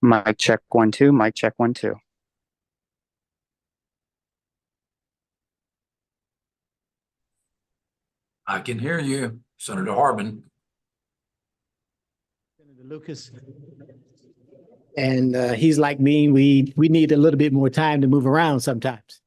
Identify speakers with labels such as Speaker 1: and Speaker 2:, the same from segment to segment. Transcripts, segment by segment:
Speaker 1: Mic check 1 2. Mic check 1 2.
Speaker 2: I can hear you, Senator Harbin.
Speaker 3: Senator Lucas. And he's like me. We need a little bit more time to move around sometimes.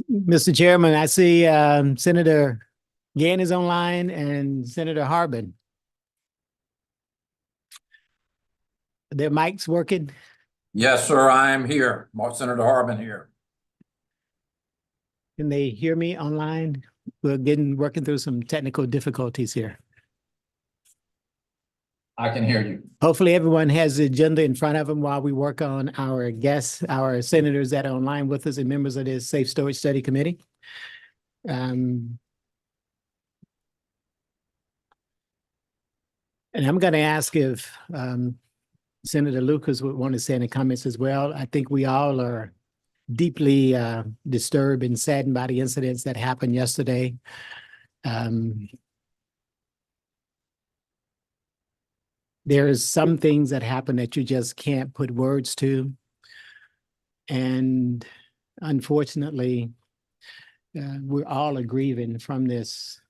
Speaker 3: Mr. Chairman, I see Senator Gann is online and Senator Harbin. Are their mics working?
Speaker 2: Yes, sir, I am here. Senator Harbin here.
Speaker 3: Can they hear me online? We're working through some technical difficulties here.
Speaker 2: I can hear you.
Speaker 3: Hopefully everyone has the agenda in front of them while we work on our guests, our senators that are online with us and members of this Safe Storage Study Committee. And I'm going to ask if Senator Lucas would want to say any comments as well. I think we all are deeply disturbed and saddened by the incidents that happened yesterday. There's some things that happen that you just can't put words to. And unfortunately, we're all grieving from this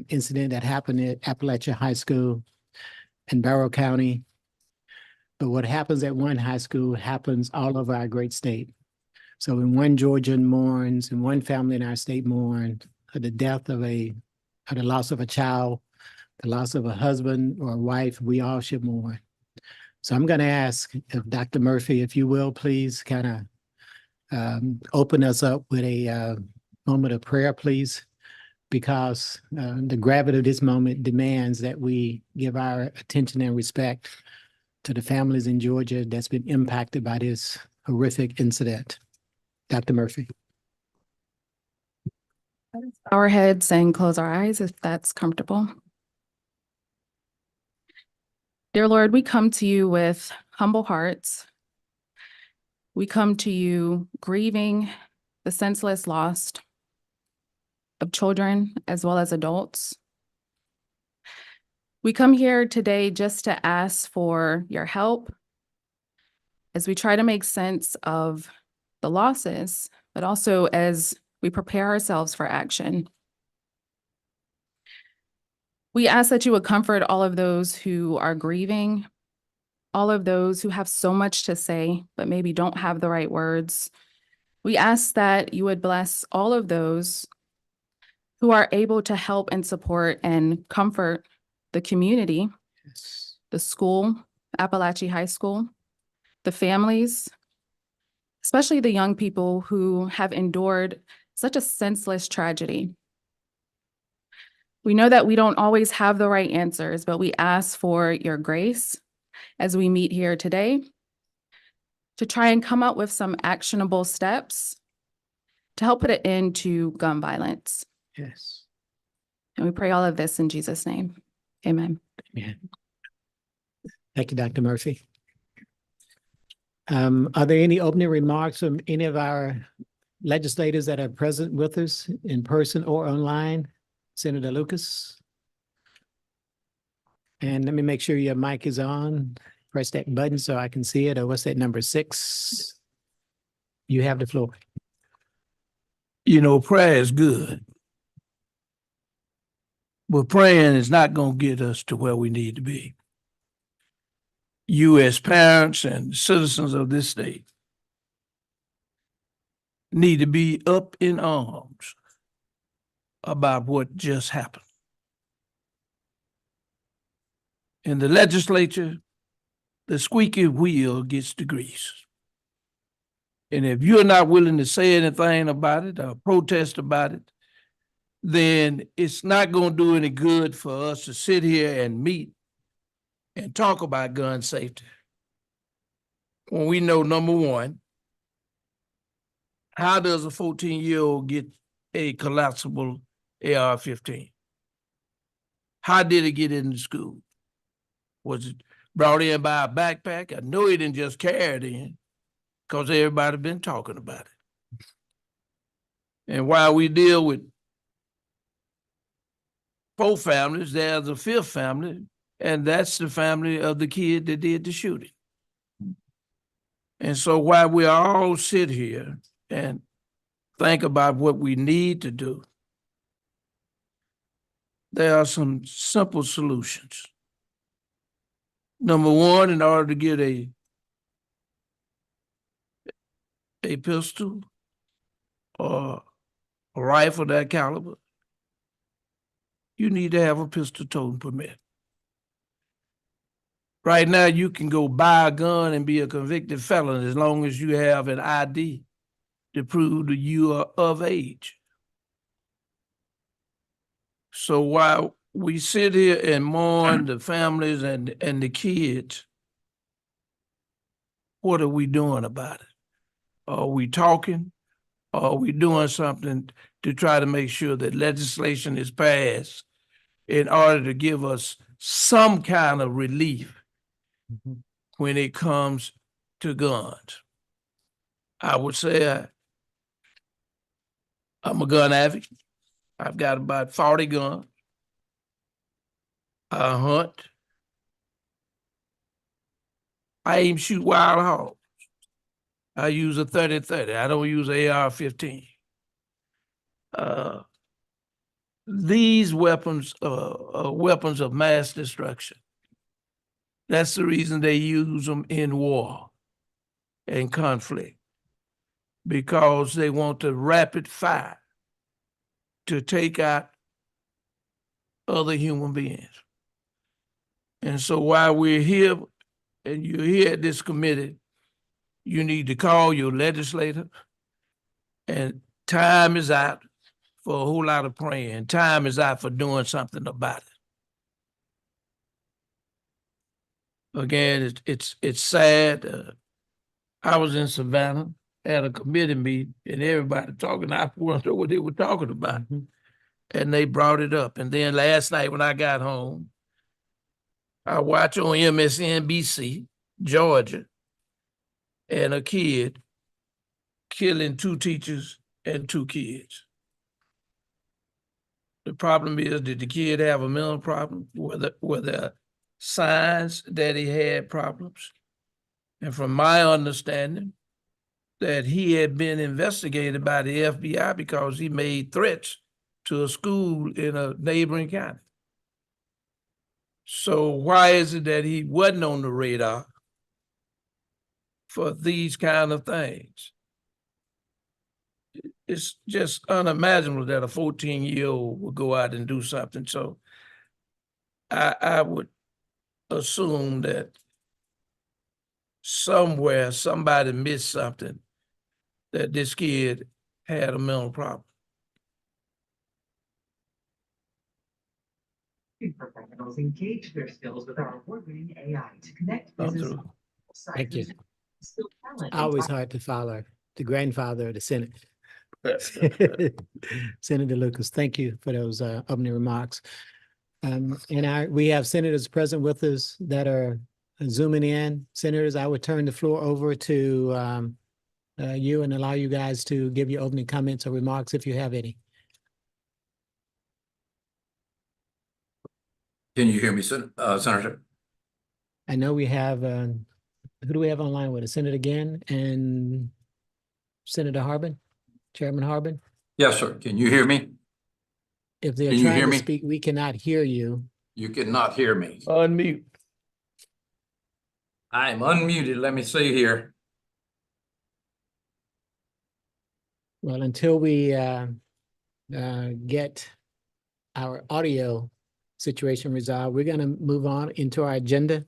Speaker 3: incident that happened at Appalachia High School in Barrow County. But what happens at one high school happens all over our great state. So when one Georgian mourns and one family in our state mourns the death of the loss of a child, the loss of a husband or a wife, we all should mourn. So I'm going to ask if Dr. Murphy, if you will, please kind of open us up with a moment of prayer, please, because the gravity of this moment demands that we give our attention and respect to the families in Georgia that's been impacted by this horrific incident. Dr. Murphy.
Speaker 4: Bow our heads and close our eyes if that's comfortable. Dear Lord, we come to you with humble hearts. We come to you grieving the senseless loss of children as well as adults. We come here today just to ask for your help as we try to make sense of the losses, but also as we prepare ourselves for action. We ask that you would comfort all of those who are grieving, all of those who have so much to say, but maybe don't have the right words. We ask that you would bless all of those who are able to help and support and comfort the community,
Speaker 3: Yes.
Speaker 4: the school, Appalachia High School, the families, especially the young people who have endured such a senseless tragedy. We know that we don't always have the right answers, but we ask for your grace as we meet here today to try and come up with some actionable steps to help put an end to gun violence.
Speaker 3: Yes.
Speaker 4: And we pray all of this in Jesus' name. Amen.
Speaker 3: Amen. Thank you, Dr. Murphy. Are there any opening remarks from any of our legislators that are present with us in person or online? Senator Lucas? And let me make sure your mic is on. Press that button so I can see it. Or what's that, number 6? You have the floor.
Speaker 5: You know, prayer is good. But praying is not going to get us to where we need to be. You as parents and citizens of this state need to be up in arms about what just happened. In the legislature, the squeaky wheel gets the grease. And if you're not willing to say anything about it or protest about it, then it's not going to do any good for us to sit here and meet and talk about gun safety. When we know, number one, how does a 14-year-old get a collapsible AR-15? How did it get into school? Was it brought in by a backpack? I know he didn't just carry it in because everybody been talking about it. And while we deal with 4 families, there's a 5th family, and that's the family of the kid that did the shooting. And so while we all sit here and think about what we need to do, there are some simple solutions. Number one, in order to get a pistol or a rifle that caliber, you need to have a pistol toting permit. Right now, you can go buy a gun and be a convicted felon as long as you have an ID to prove that you are of age. So while we sit here and mourn the families and the kids, what are we doing about it? Are we talking? Or are we doing something to try to make sure that legislation is passed in order to give us some kind of relief when it comes to guns? I would say I'm a gun advocate. I've got about 40 guns. I hunt. I even shoot wild hogs. I use a 30-30. I don't use AR-15. These weapons are weapons of mass destruction. That's the reason they use them in war and conflict, because they want to rapid fire to take out other human beings. And so while we're here and you're here at this committee, you need to call your legislator, and time is out for a whole lot of praying. Time is out for doing something about it. Again, it's sad. I was in Savannah at a committee meeting and everybody talking. I wonder what they were talking about. And they brought it up. And then last night when I got home, I watched on MSNBC, Georgia, and a kid killing 2 teachers and 2 kids. The problem is, did the kid have a mental problem? Were there signs that he had problems? And from my understanding, that he had been investigated by the FBI because he made threats to a school in a neighboring county. So why is it that he wasn't on the radar for these kind of things? It's just unimaginable that a 14-year-old would go out and do something. So I would assume that somewhere somebody missed something, that this kid had a mental problem.
Speaker 6: Professionals engage their skills with our award-winning AI to connect
Speaker 5: I'm
Speaker 6: business.
Speaker 5: through.
Speaker 3: Thank you.
Speaker 6: Skill, talent, and
Speaker 3: Always
Speaker 6: talent.
Speaker 3: hard to follow the grandfather of the Senate. Senator Lucas, thank you for those opening remarks. And we have senators present with us that are zooming in. Senators, I would turn the floor over to you and allow you guys to give your opening comments or remarks if you have any.
Speaker 2: Can you hear me, Senator?
Speaker 3: I know we have, who do we have online with us? Senator Gann and Senator Harbin, Chairman Harbin?
Speaker 2: Yes, sir. Can you hear me?
Speaker 3: If they're
Speaker 2: Can you
Speaker 3: trying
Speaker 2: hear
Speaker 3: to
Speaker 2: me?
Speaker 3: speak, we cannot hear you.
Speaker 2: You cannot hear me.
Speaker 5: Unmute.
Speaker 2: I am unmuted. Let me see here.
Speaker 3: Well, until we get our audio situation resolved, we're going to move on into our agenda.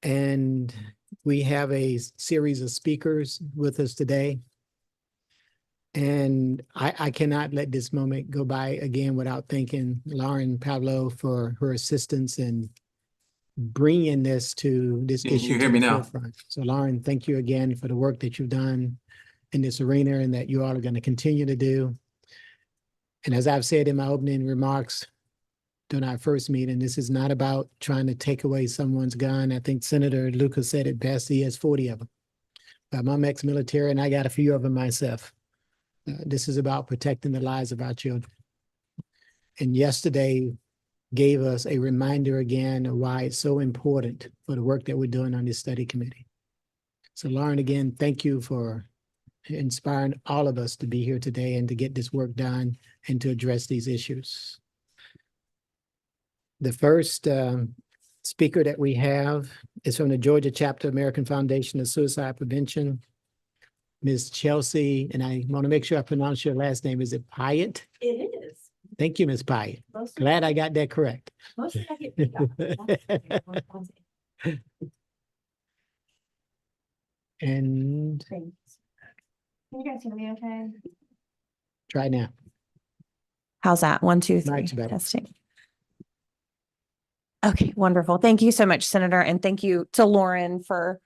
Speaker 3: And we have a series of speakers with us today. And I cannot let this moment go by again without thanking Lauren Pavlo for her assistance in bringing this to this
Speaker 2: Can you
Speaker 3: issue
Speaker 2: hear
Speaker 3: to
Speaker 2: me
Speaker 3: the
Speaker 2: now?
Speaker 3: forefront. So Lauren, thank you again for the work that you've done in this arena and that you all are going to continue to do. And as I've said in my opening remarks, during our first meeting. This is not about trying to take away someone's gun. I think Senator Lucas said it best. He has 40 of them. But I'm ex-military and I got a few of them myself. This is about protecting the lives of our children. And yesterday gave us a reminder again of why it's so important for the work that we're doing on this study committee. So Lauren, again, thank you for inspiring all of us to be here today and to get this work done and to address these issues. The first speaker that we have is from the Georgia chapter, American Foundation of Suicide Prevention, Ms. Chelsea, and I want to make sure I pronounce your last name. Is it Pyatt?
Speaker 7: It is.
Speaker 3: Thank you, Ms. Pyatt.
Speaker 7: Most of
Speaker 3: Glad I got that correct.
Speaker 7: most of I get beat up.
Speaker 3: And
Speaker 7: Thanks. Can you guys hear me okay?
Speaker 3: try now.
Speaker 7: How's that? 1, 2, 3.
Speaker 3: Mike's better.
Speaker 7: Testing. Okay, wonderful. Thank you so much, Senator, and thank you to Lauren for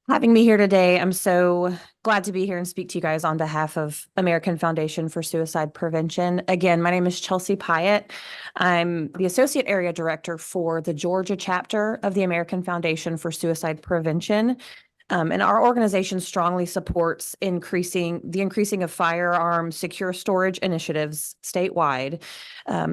Speaker 7: having me here today. I'm so glad to be here and speak to you guys on behalf of American Foundation for Suicide Prevention. Again, my name is Chelsea Pyatt. I'm the Associate Area Director for the Georgia chapter of the American Foundation for Suicide Prevention. And our organization strongly supports increasing of firearm secure storage initiatives statewide.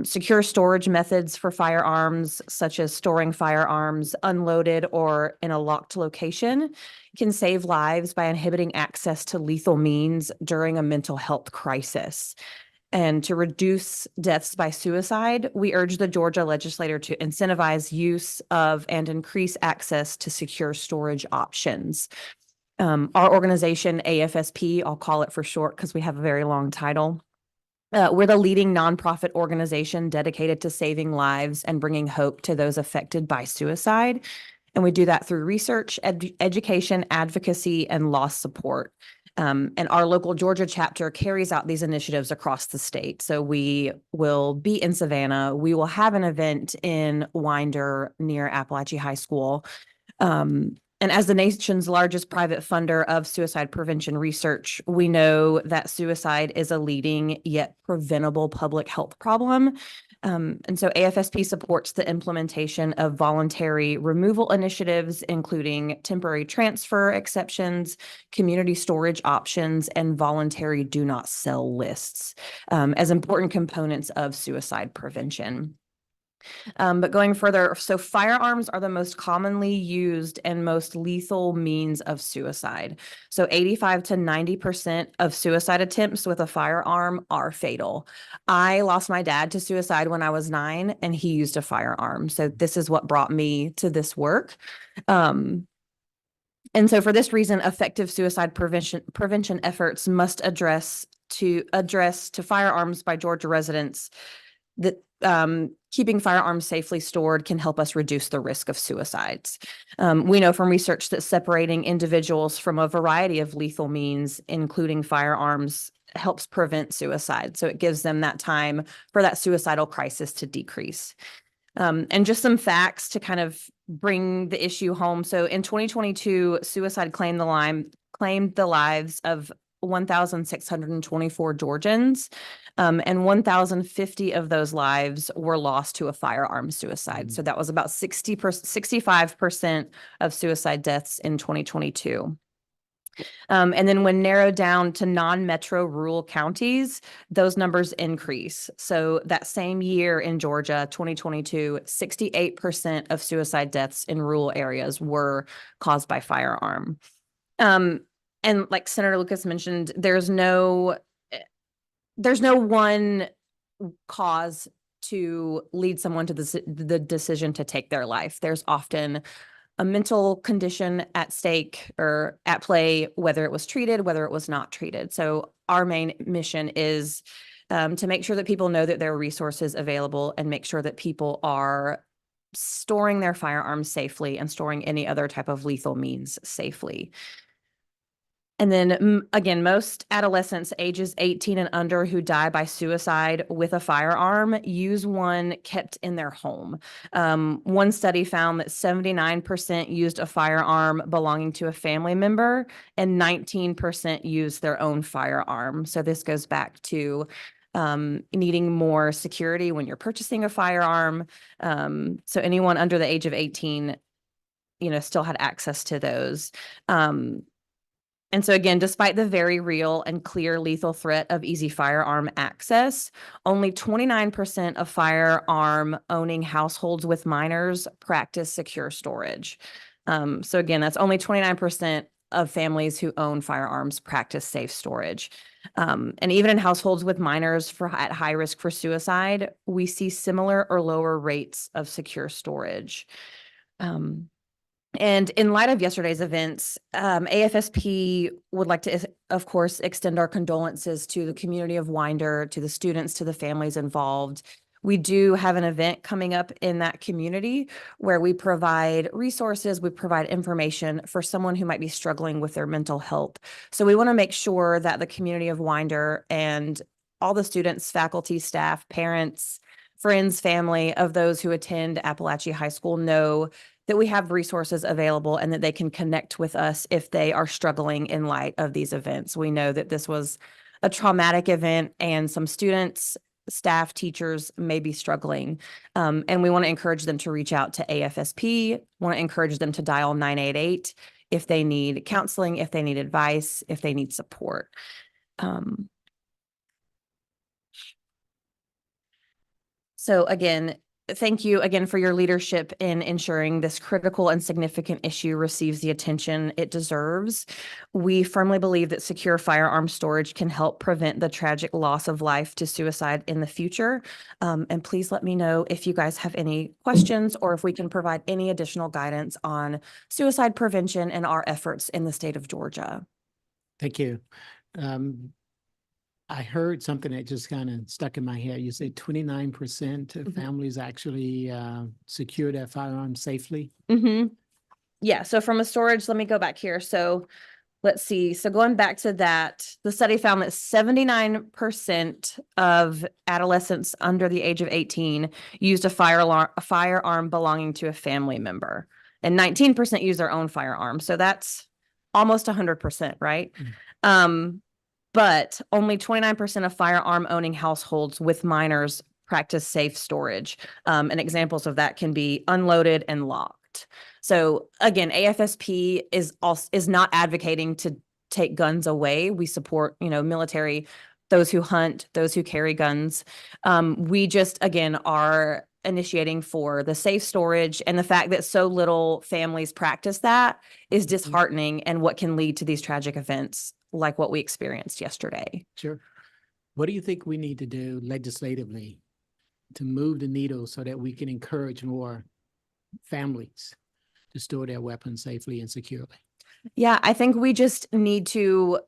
Speaker 7: Secure storage methods for firearms, such as storing firearms unloaded or in a locked location, can save lives by inhibiting access to lethal means during a mental health crisis. And to reduce deaths by suicide, we urge the Georgia legislature to incentivize use of and increase access to secure storage options. Our organization, AFSP, I'll call it for short because we have a very long title. We're the leading nonprofit organization dedicated to saving lives and bringing hope to those affected by suicide. And we do that through research, education, advocacy, and loss support. And our local Georgia chapter carries out these initiatives across the state. So we will be in Savannah. We will have an event in Winder near Appalachia High School. And as the nation's largest private funder of suicide prevention research, we know that suicide is a leading yet preventable public health problem. And so AFSP supports the implementation of voluntary removal initiatives, including temporary transfer exceptions, community storage options, and voluntary do not sell lists as important components of suicide prevention. But going further, so firearms are the most commonly used and most lethal means of suicide. So 85 to 90% of suicide attempts with a firearm are fatal. I lost my dad to suicide when I was 9, and he used a firearm. So this is what brought me to this work. And so for this reason, effective suicide prevention efforts must address to firearms by Georgia residents that keeping firearms safely stored can help us reduce the risk of suicides. We know from research that separating individuals from a variety of lethal means, including firearms, helps prevent suicide. So it gives them that time for that suicidal crisis to decrease. And just some facts to kind of bring the issue home. So in 2022, suicide claimed the lives of 1,624 Georgians, and 1,050 of those lives were lost to a firearm suicide. So that was about 65% of suicide deaths in 2022. And then when narrowed down to non-metro rural counties, those numbers increase. So that same year in Georgia, 2022, 68% of suicide deaths in rural areas were caused by firearm. And like Senator Lucas mentioned, there's no one cause to lead someone to the decision to take their life. There's often a mental condition at stake or at play, whether it was treated, whether it was not treated. So our main mission is to make sure that people know that there are resources available and make sure that people are storing their firearms safely and storing any other type of lethal means safely. And then again, most adolescents ages 18 and under who die by suicide with a firearm use one kept in their home. One study found that 79% used a firearm belonging to a family member and 19% used their own firearm. So this goes back to needing more security when you're purchasing a firearm. So anyone under the age of 18, still had access to those. And so again, despite the very real and clear lethal threat of easy firearm access, only 29% of firearm owning households with minors practice secure storage. So again, that's only 29% of families who own firearms practice safe storage. And even in households with minors at high risk for suicide, we see similar or lower rates of secure storage. And in light of yesterday's events, AFSP would like to, of course, extend our condolences to the community of Winder, to the students, to the families involved. We do have an event coming up in that community where we provide resources, we provide information for someone who might be struggling with their mental health. So we want to make sure that the community of Winder and all the students, faculty, staff, parents, friends, family of those who attend Appalachia High School know that we have resources available and that they can connect with us if they are struggling in light of these events. We know that this was a traumatic event and some students, staff, teachers may be struggling. And we want to encourage them to reach out to AFSP, want to encourage them to dial 988 if they need counseling, if they need advice, if they need support. So again, thank you again for your leadership in ensuring this critical and significant issue receives the attention it deserves. We firmly believe that secure firearm storage can help prevent the tragic loss of life to suicide in the future. And please let me know if you guys have any questions or if we can provide any additional guidance on suicide prevention and our efforts in the state of Georgia.
Speaker 3: Thank you. I heard something that just kind of stuck in my head. You said 29% of families actually secure their firearms safely.
Speaker 7: Yeah, so from a storage, let me go back here. So let's see. So going back to that, the study found that 79% of adolescents under the age of 18 used a firearm belonging to a family member, and 19% use their own firearm. So that's almost 100%, right? But only 29% of firearm owning households with minors practice safe storage. And examples of that can be unloaded and locked. So again, AFSP is not advocating to take guns away. We support, military, those who hunt, those who carry guns. We just, again, are initiating for the safe storage, and the fact that so little families practice that is disheartening and what can lead to these tragic events like what we experienced yesterday.
Speaker 3: Sure. What do you think we need to do legislatively to move the needle so that we can encourage more families to store their weapons safely and securely?
Speaker 7: Yeah, I think we just need to,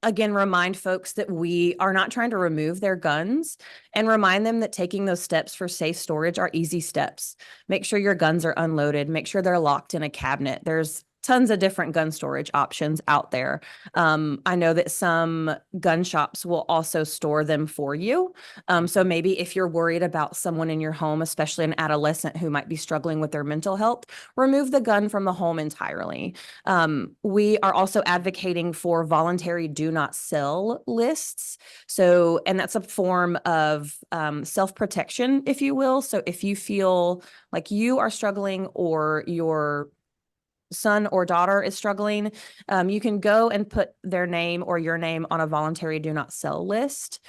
Speaker 7: again, remind folks that we are not trying to remove their guns, and remind them that taking those steps for safe storage are easy steps. Make sure your guns are unloaded. Make sure they're locked in a cabinet. There's tons of different gun storage options out there. I know that some gun shops will also store them for you. So maybe if you're worried about someone in your home, especially an adolescent who might be struggling with their mental health, remove the gun from the home entirely. We are also advocating for voluntary do not sell lists. So, and that's a form of self-protection, if you will. So if you feel like you are struggling or your son or daughter is struggling, you can go and put their name or your name on a voluntary do not sell list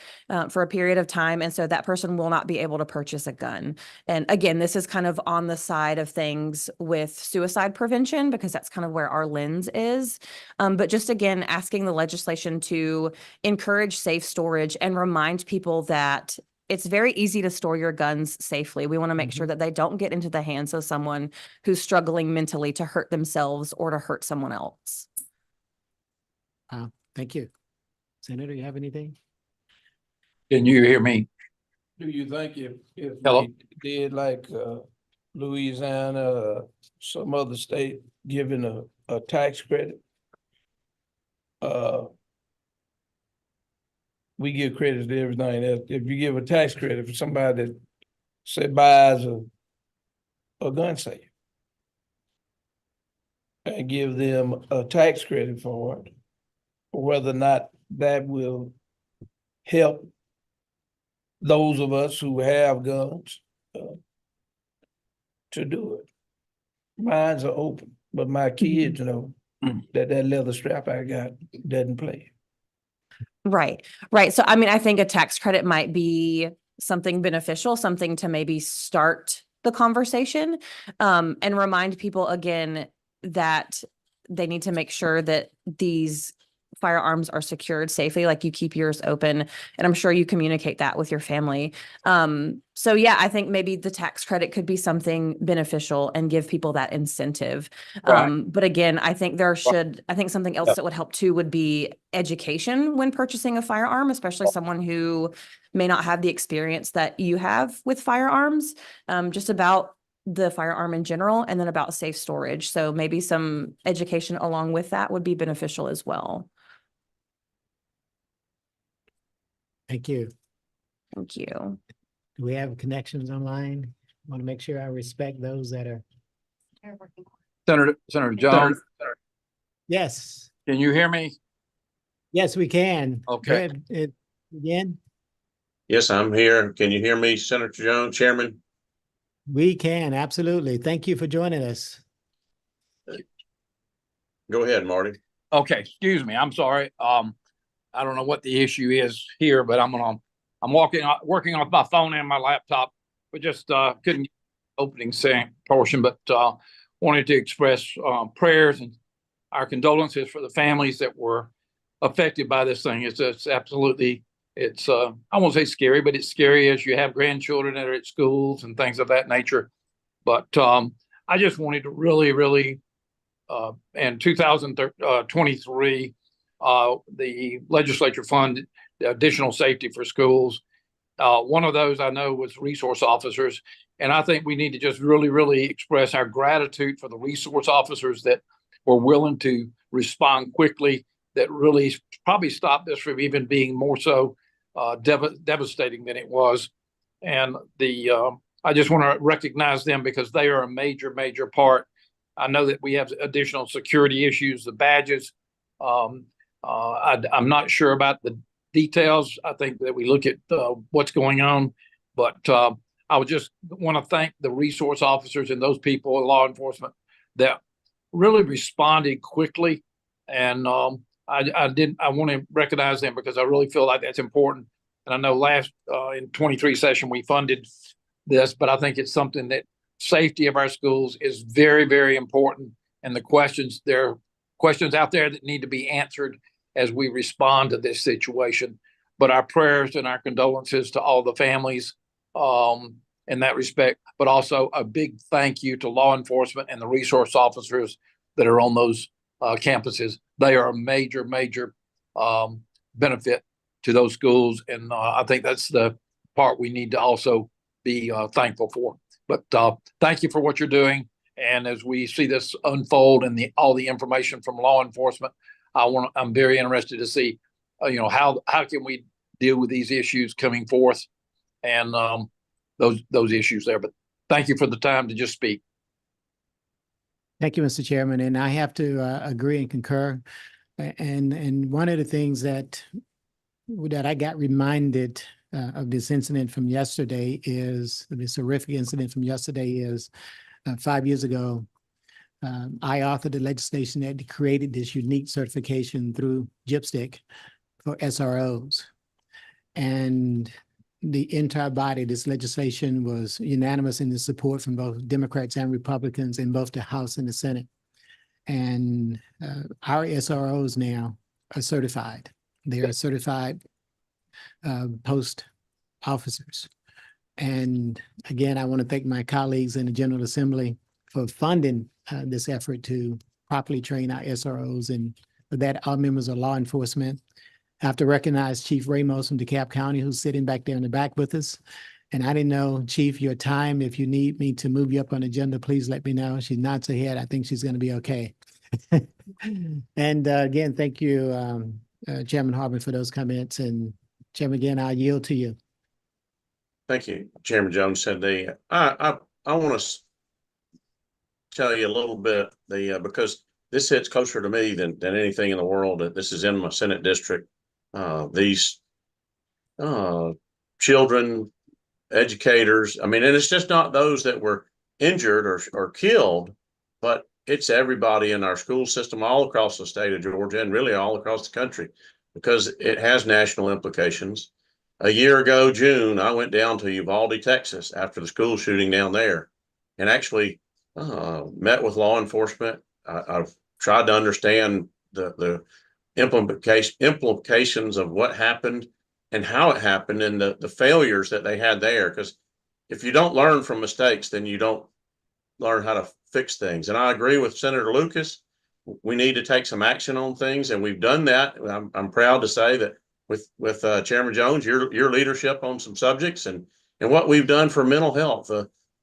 Speaker 7: for a period of time. And so that person will not be able to purchase a gun. And again, this is kind of on the side of things with suicide prevention, because that's kind of where our lens is. But just again, asking the legislation to encourage safe storage and remind people that it's very easy to store your guns safely. We want to make sure that they don't get into the hands of someone who's struggling mentally to hurt themselves or to hurt someone else.
Speaker 3: Thank you. Senator, you have anything?
Speaker 2: Can you hear me?
Speaker 5: Do you think if
Speaker 2: Hello?
Speaker 5: we did like Louisiana, some other state giving a tax credit, we give credit to everything else. If you give a tax credit for somebody that say buys a gun safe and give them a tax credit for it, whether or not that will help those of us who have guns to do it. Mines are open, but my kids know that leather strap I got doesn't play.
Speaker 7: Right, right. So I mean, I think a tax credit might be something beneficial, something to maybe start the conversation, and remind people again that they need to make sure that these firearms are secured safely, like you keep yours open, and I'm sure you communicate that with your family. So yeah, I think maybe the tax credit could be something beneficial and give people that incentive.
Speaker 2: Right.
Speaker 7: But again, I think I think something else that would help too would be education when purchasing a firearm, especially someone who may not have the experience that you have with firearms, just about the firearm in general, and then about safe storage. So maybe some education along with that would be beneficial as well.
Speaker 3: Thank you.
Speaker 7: Thank you.
Speaker 3: Do we have connections online? Want to make sure I respect those that are.
Speaker 2: Senator Jones,
Speaker 3: Yes,
Speaker 2: can you hear me?
Speaker 3: yes, we can. Go
Speaker 2: Okay.
Speaker 3: ahead, again,
Speaker 8: Yes, I'm here. Can you hear me, Senator Jones, Chairman?
Speaker 3: we can, absolutely. Thank you for joining us.
Speaker 8: Go ahead, Marty.
Speaker 2: Okay, excuse me. I'm sorry. I don't know what the issue is here, but I'm working off my phone and my laptop, but just couldn't get the opening portion, but wanted to express prayers and our condolences for the families that were affected by this thing. It's absolutely, I won't say scary, but it's scary as you have grandchildren that are at schools and things of that nature. But I just wanted to really, in 2023, the legislature funded additional safety for schools. One of those I know was resource officers. And I think we need to just really express our gratitude for the resource officers that were willing to respond quickly, that really probably stopped this from even being more so devastating than it was. And I just want to recognize them because they are a major part. I know that we have additional security issues, the badges. I'm not sure about the details. I think that we look at what's going on, but I would just want to thank the resource officers and those people in law enforcement that really responded quickly. And I want to recognize them because I really feel like that's important. And I know last in 23 session, we funded this, but I think it's something that safety of our schools is very important. And there are questions out there that need to be answered as we respond to this situation. But our prayers and our condolences to all the families in that respect, but also a big thank you to law enforcement and the resource officers that are on those campuses. They are a major benefit to those schools. And I think that's the part we need to also be thankful for. But thank you for what you're doing. And as we see this unfold and all the information from law enforcement, I'm very interested to see, how can we deal with these issues coming forth and those issues there. But thank you for the time to just speak.
Speaker 3: Thank you, Mr. Chairman. And I have to agree and concur. And one of the things that I got reminded of this incident from yesterday this horrific incident from yesterday is 5 years ago, I authored the legislation that created this unique certification through GIPSTIC for SROs. And the entire body, this legislation was unanimous in the support from both Democrats and Republicans in both the House and the Senate. And our SROs now are certified. They are certified post officers. And again, I want to thank my colleagues in the General Assembly for funding this effort to properly train our SROs. And for that, all members of law enforcement. I have to recognize Chief Ramos from DeKalb County, who's sitting back there in the back with us. And I didn't know, Chief, your time. If you need me to move you up on the agenda, please let me know. She nods her head. I think she's going to be okay. And again, thank you, Chairman Harbin, for those comments. And Chairman, again, I'll yield to you.
Speaker 8: Thank you, Chairman Jones. Said I want to tell you a little bit because this hits closer to me than anything in the world. This is in my Senate district. These children, educators. I mean, and it's just not those that were injured or killed, but it's everybody in our school system all across the state of Georgia and really all across the country, because it has national implications. A year ago, June, I went down to Uvalde, Texas after the school shooting down there and actually met with law enforcement. I've tried to understand the implications of what happened and how it happened and the failures that they had there. Because if you don't learn from mistakes, then you don't learn how to fix things. And I agree with Senator Lucas. We need to take some action on things, and we've done that. I'm proud to say that with Chairman Jones, your leadership on some subjects and what we've done for mental health.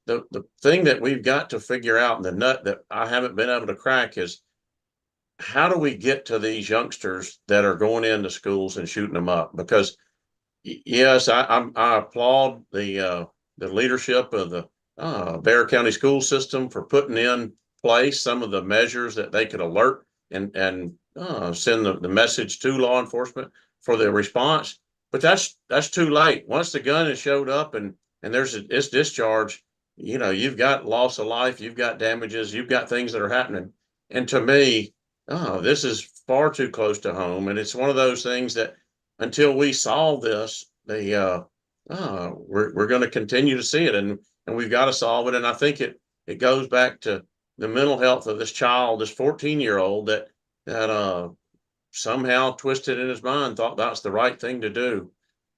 Speaker 8: The thing that we've got to figure out, and the nut that I haven't been able to crack, is how do we get to these youngsters that are going into schools and shooting them up? Because yes, I applaud the leadership of the Bexar County school system for putting in place some of the measures that they could alert and send the message to law enforcement for the response. But that's too late. Once the gun has showed up and it's discharged, you know, you've got loss of life, you've got damages, you've got things that are happening. And to me, this is far too close to home. And it's one of those things that until we solve this, we're going to continue to see it, and we've got to solve it. And I think it goes back to the mental health of this child, this 14-year-old that somehow twisted in his mind, thought that's the right thing to do.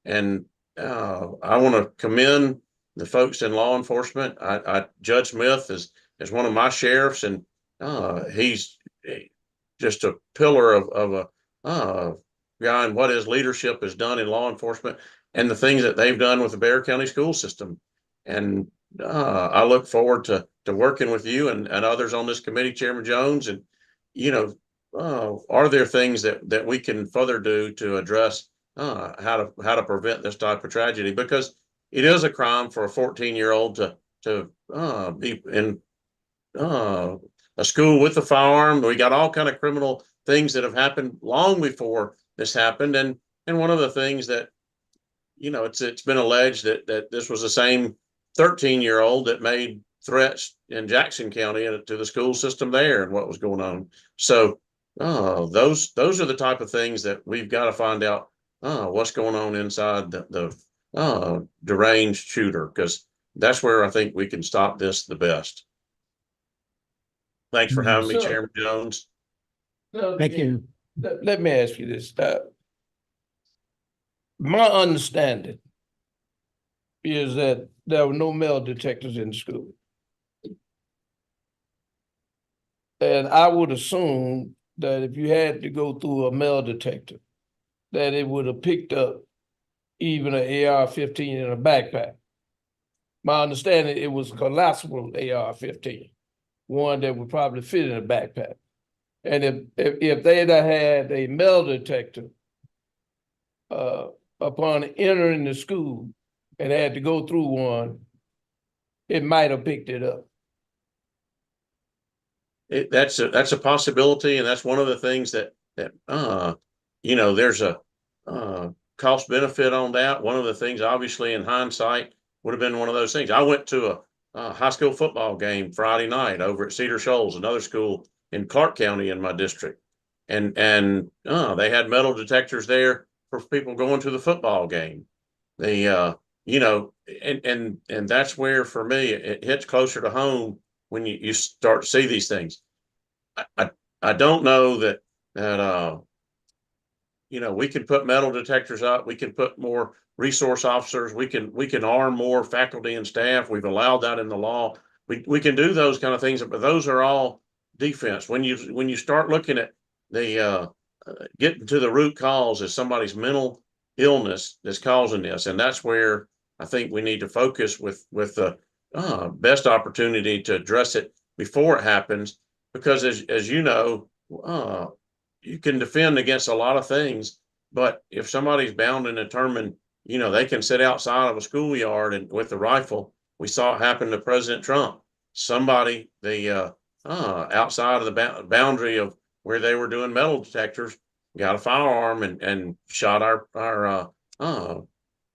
Speaker 8: And I want to commend the folks in law enforcement. Judge Smith is one of my sheriffs, and he's just a pillar of a guy and what his leadership has done in law enforcement and the things that they've done with the Bexar County school system. And I look forward to working with you and others on this committee, Chairman Jones. And, you know, are there things that we can further do to address how to prevent this type of tragedy? Because it is a crime for a 14-year-old to be in a school with a firearm. We got all kind of criminal things that have happened long before this happened. And one of the things that, you know, it's been alleged that this was the same 13-year-old that made threats in Jackson County to the school system there and what was going on. So those are the type of things that we've got to find out what's going on inside the deranged shooter, because that's where I think we can stop this the best. Thanks for having me, Chairman Jones.
Speaker 3: Thank you.
Speaker 5: Let me ask you this. My understanding is that there were no metal detectors in the school. And I would assume that if you had to go through a metal detector, that it would have picked up even an AR-15 in a backpack. My understanding, it was a collapsible AR-15, one that would probably fit in a backpack. And if they'd have had a metal detector upon entering the school and had to go through one, it might have picked it up.
Speaker 8: That's a possibility, and that's one of the things that you know, there's a cost benefit on that. One of the things, obviously, in hindsight, would have been one of those things. I went to a high school football game Friday night over at Cedar Shoals, another school in Clark County in my district, and they had metal detectors there for people going to the football game. They you know, and that's where, for me, it hits closer to home when you start to see these things. I don't know that you know, we can put metal detectors up, we can put more resource officers, we can arm more faculty and staff. We've allowed that in the law. We can do those kind of things, but those are all defense. When you start looking at the getting to the root cause of somebody's mental illness that's causing this, and that's where I think we need to focus with the best opportunity to address it before it happens. Because as you know, you can defend against a lot of things, but if somebody's bound and determined, you know, they can sit outside of a schoolyard and with a rifle. We saw it happen to President Trump. Somebody, outside of the boundary of where they were doing metal detectors, got a firearm and shot our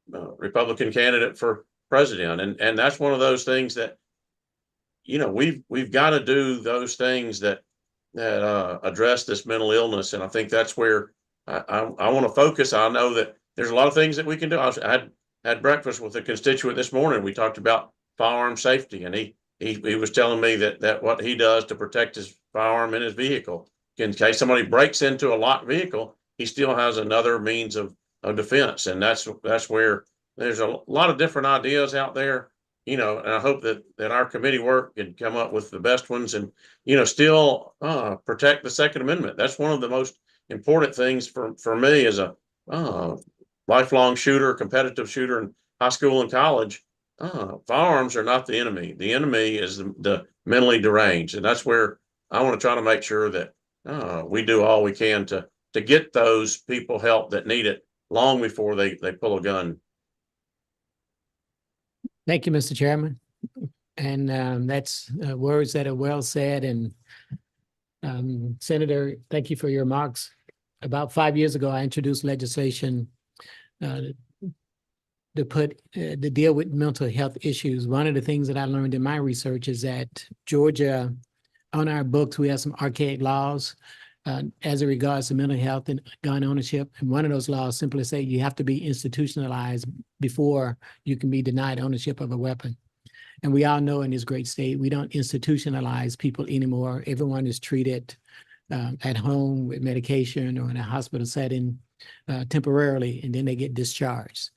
Speaker 8: Republican candidate for president. And that's one of those things that, you know, we've got to do those things that address this mental illness. And I think that's where I want to focus. I know that there's a lot of things that we can do. I had breakfast with a constituent this morning. We talked about firearm safety, and he was telling me that what he does to protect his firearm in his vehicle, in case somebody breaks into a locked vehicle, he still has another means of defense. And that's where there's a lot of different ideas out there, you know, and I hope that our committee work can come up with the best ones and, you know, still protect the Second Amendment. That's one of the most important things for me as a lifelong shooter, competitive shooter in high school and college. Firearms are not the enemy. The enemy is the mentally deranged. And that's where I want to try to make sure that we do all we can to get those people help that need it long before they pull a gun.
Speaker 3: Thank you, Mr. Chairman. And that's words that are well said. And Senator, thank you for your remarks. About 5 years ago, I introduced legislation to deal with mental health issues. One of the things that I learned in my research is that Georgia, on our books, we have some archaic laws as it regards to mental health and gun ownership. And one of those laws simply say you have to be institutionalized before you can be denied ownership of a weapon. And we all know in this great state, we don't institutionalize people anymore. Everyone is treated at home with medication or in a hospital setting temporarily, and then they get discharged.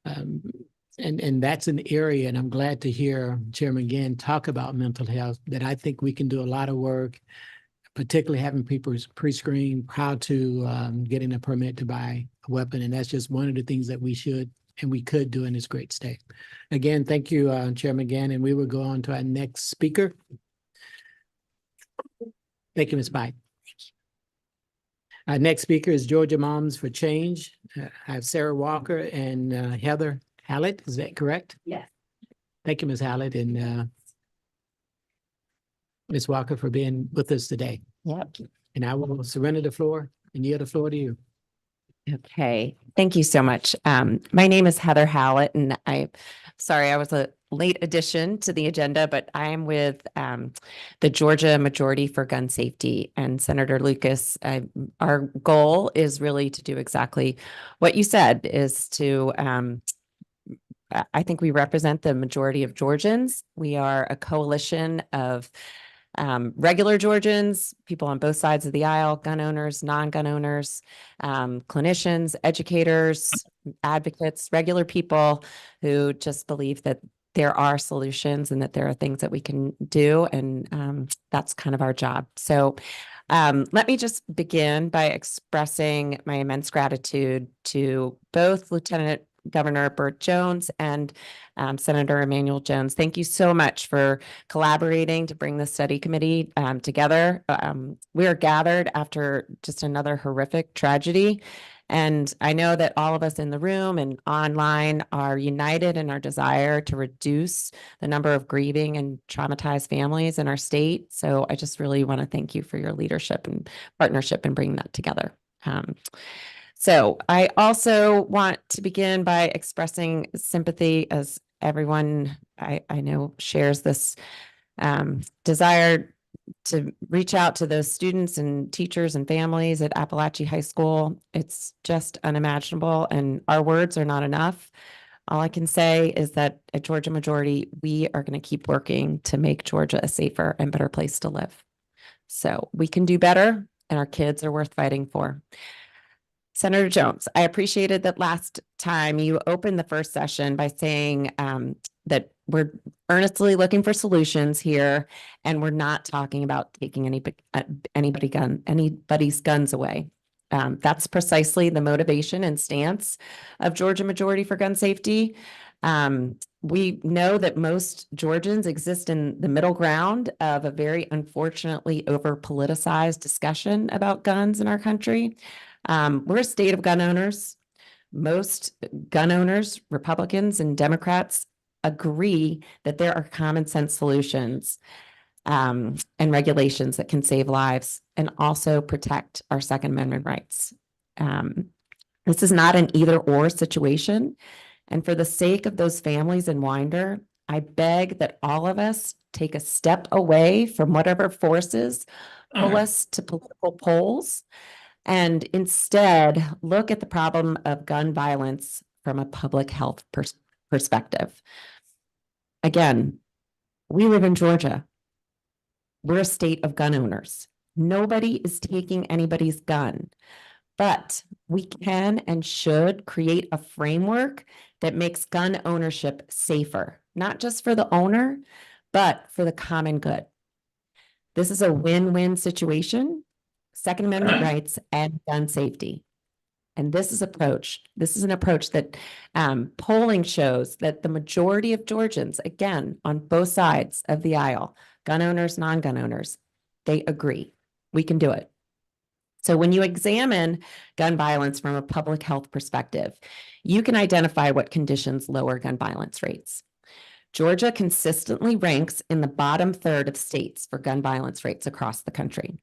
Speaker 3: And that's an area, and I'm glad to hear Chairman Gann talk about mental health, that I think we can do a lot of work, particularly having people pre-screen how to getting a permit to buy a weapon. And that's just one of the things that we should and we could do in this great state. Again, thank you, Chairman Gann, and we will go on to our next speaker. Thank you, Ms. Pike. Our next speaker is Georgia Moms for Change. I have Sarah Walker and Heather Hallett. Is that correct?
Speaker 9: Yes.
Speaker 3: Thank you, Ms. Hallett, and Ms. Walker for being with us today.
Speaker 9: Yep.
Speaker 3: And I will surrender the floor and yield the floor to you.
Speaker 9: Okay. Thank you so much. My name is Heather Hallett, and sorry, I was a late addition to the agenda, but I am with the Georgia Majority for Gun Safety. And Senator Lucas, our goal is really to do exactly what you said, is to I think we represent the majority of Georgians. We are a coalition of regular Georgians, people on both sides of the aisle, gun owners, non-gun owners, clinicians, educators, advocates, regular people who just believe that there are solutions and that there are things that we can do. And that's kind of our job. So let me just begin by expressing my immense gratitude to both Lieutenant Governor Burt Jones and Senator Emanuel Jones. Thank you so much for collaborating to bring the study committee together. We are gathered after just another horrific tragedy. And I know that all of us in the room and online are united in our desire to reduce the number of grieving and traumatized families in our state. So I just really want to thank you for your leadership and partnership in bringing that together. So I also want to begin by expressing sympathy, as everyone I know shares this desire to reach out to those students and teachers and families at Appalachia High School. It's just unimaginable, and our words are not enough. All I can say is that at Georgia Majority, we are going to keep working to make Georgia a safer and better place to live. So we can do better, and our kids are worth fighting for. Senator Jones, I appreciated that last time you opened the first session by saying that we're earnestly looking for solutions here, and we're not talking about taking anybody's guns away. That's precisely the motivation and stance of Georgia Majority for Gun Safety. We know that most Georgians exist in the middle ground of a very unfortunately over-politicized discussion about guns in our country. We're a state of gun owners. Most gun owners, Republicans and Democrats, agree that there are common sense solutions and regulations that can save lives and also protect our Second Amendment rights. This is not an either or situation. And for the sake of those families in Winder, I beg that all of us take a step away from whatever forces pull us to political polls and instead look at the problem of gun violence from a public health perspective. Again, we live in Georgia. We're a state of gun owners. Nobody is taking anybody's gun, but we can and should create a framework that makes gun ownership safer, not just for the owner, but for the common good. This is a win-win situation, Second Amendment rights and gun safety. And this is an approach that polling shows that the majority of Georgians, again, on both sides of the aisle, gun owners, non-gun owners, they agree. We can do it. So when you examine gun violence from a public health perspective, you can identify what conditions lower gun violence rates. Georgia consistently ranks in the bottom third of states for gun violence rates across the country.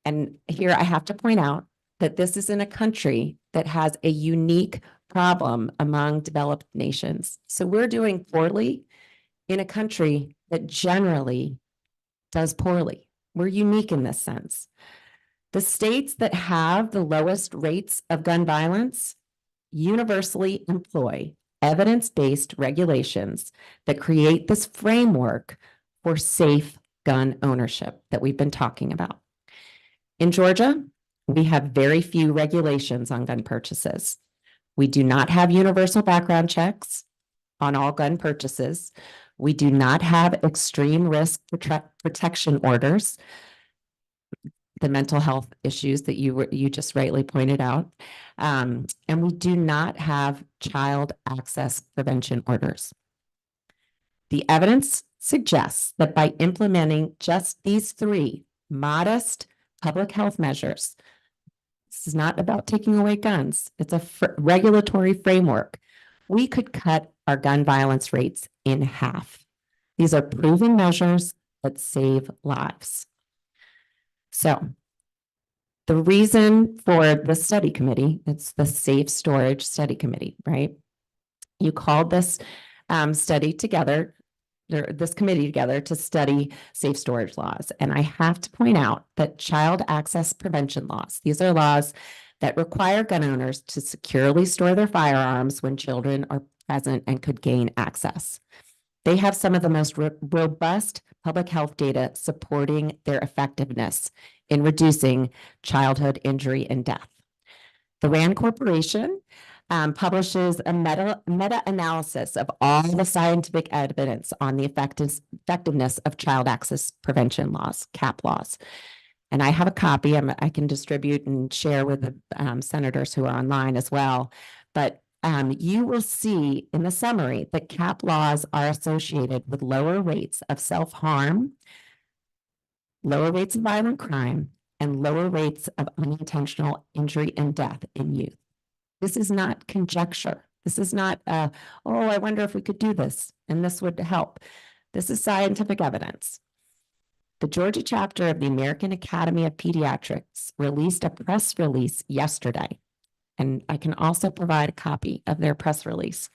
Speaker 9: And here I have to point out that this is in a country that has a unique problem among developed nations. So we're doing poorly in a country that generally does poorly. We're unique in this sense. The states that have the lowest rates of gun violence universally employ evidence-based regulations that create this framework for safe gun ownership that we've been talking about. In Georgia, we have very few regulations on gun purchases. We do not have universal background checks on all gun purchases. We do not have extreme risk protection orders, the mental health issues that you just rightly pointed out. And we do not have child access prevention orders. The evidence suggests that by implementing just these three modest public health measures, this is not about taking away guns, it's a regulatory framework, we could cut our gun violence rates in half. These are proven measures that save lives. So the reason for the study committee, it's the Safe Storage Study Committee, right? You called this study together, this committee together to study safe storage laws. And I have to point out that child access prevention laws, these are laws that require gun owners to securely store their firearms when children are present and could gain access. They have some of the most robust public health data supporting their effectiveness in reducing childhood injury and death. The RAND Corporation publishes a meta-analysis of all the scientific evidence on the effectiveness of child access prevention laws, CAP laws. And I have a copy I can distribute and share with the senators who are online as well. But you will see in the summary that CAP laws are associated with lower rates of self-harm, lower rates of violent crime, and lower rates of unintentional injury and death in youth. This is not conjecture. This is not, oh, I wonder if we could do this and this would help. This is scientific evidence. The Georgia chapter of the American Academy of Pediatrics released a press release yesterday, and I can also provide a copy of their press release.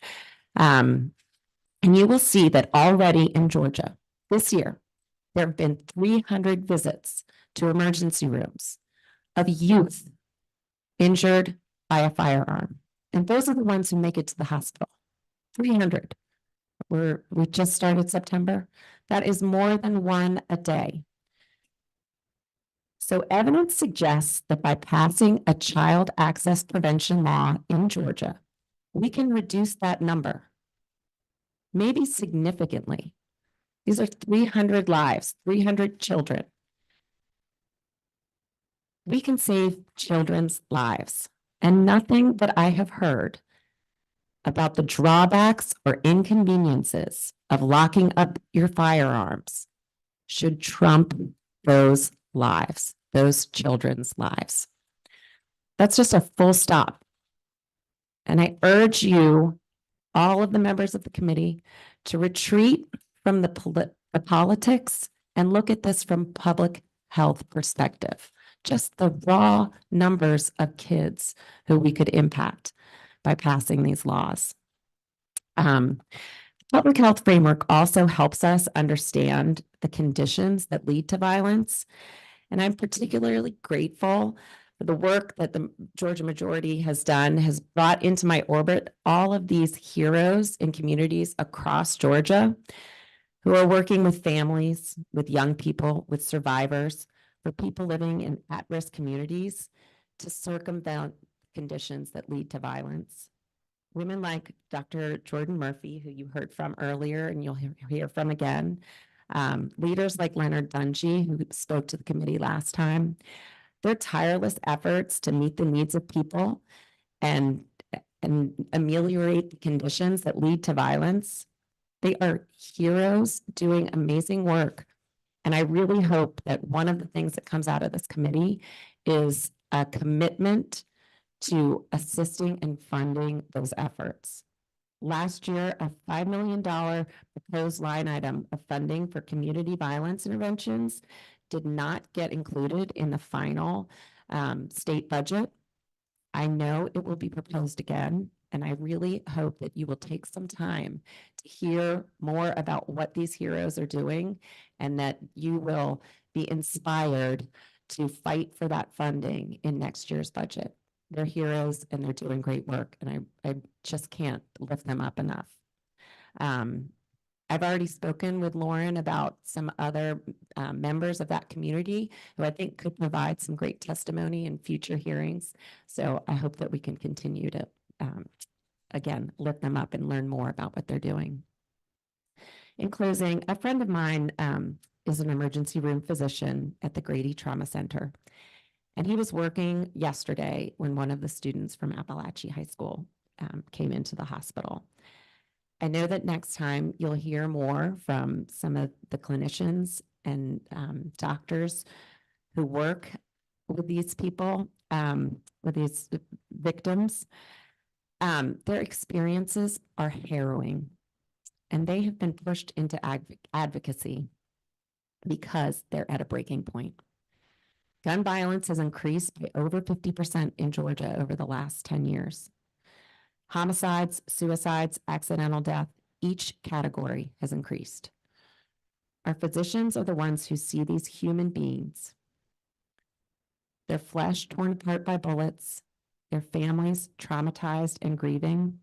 Speaker 9: And you will see that already in Georgia this year, there have been 300 visits to emergency rooms of youth injured by a firearm. And those are the ones who make it to the hospital. 300. We just started September. That is more than one a day. So evidence suggests that by passing a child access prevention law in Georgia, we can reduce that number, maybe significantly. These are 300 lives, 300 children. We can save children's lives. And nothing that I have heard about the drawbacks or inconveniences of locking up your firearms should trump those lives, those children's lives. That's just a full stop. And I urge you, all of the members of the committee, to retreat from the politics and look at this from public health perspective. Just the raw numbers of kids who we could impact by passing these laws. Public health framework also helps us understand the conditions that lead to violence. And I'm particularly grateful for the work that the Georgia Majority has done, has brought into my orbit all of these heroes in communities across Georgia who are working with families, with young people, with survivors, for people living in at-risk communities to circumvent conditions that lead to violence. Women like Dr. Jordan Murphy, who you heard from earlier and you'll hear from again, leaders like Leonard Dungy, who spoke to the committee last time, their tireless efforts to meet the needs of people and ameliorate the conditions that lead to violence. They are heroes doing amazing work. And I really hope that one of the things that comes out of this committee is a commitment to assisting and funding those efforts. Last year, a $5 million proposed line item of funding for community violence interventions did not get included in the final state budget. I know it will be proposed again, and I really hope that you will take some time to hear more about what these heroes are doing and that you will be inspired to fight for that funding in next year's budget. They're heroes and they're doing great work, and I just can't lift them up enough. I've already spoken with Lauren about some other members of that community who I think could provide some great testimony in future hearings. So I hope that we can continue to, again, lift them up and learn more about what they're doing. In closing, a friend of mine is an emergency room physician at the Grady Trauma Center. And he was working yesterday when one of the students from Appalachia High School came into the hospital. I know that next time you'll hear more from some of the clinicians and doctors who work with these people, with these victims. Their experiences are harrowing, and they have been pushed into advocacy because they're at a breaking point. Gun violence has increased by over 50% in Georgia over the last 10 years. Homicides, suicides, accidental death, each category has increased. Our physicians are the ones who see these human beings, their flesh torn apart by bullets, their families traumatized and grieving.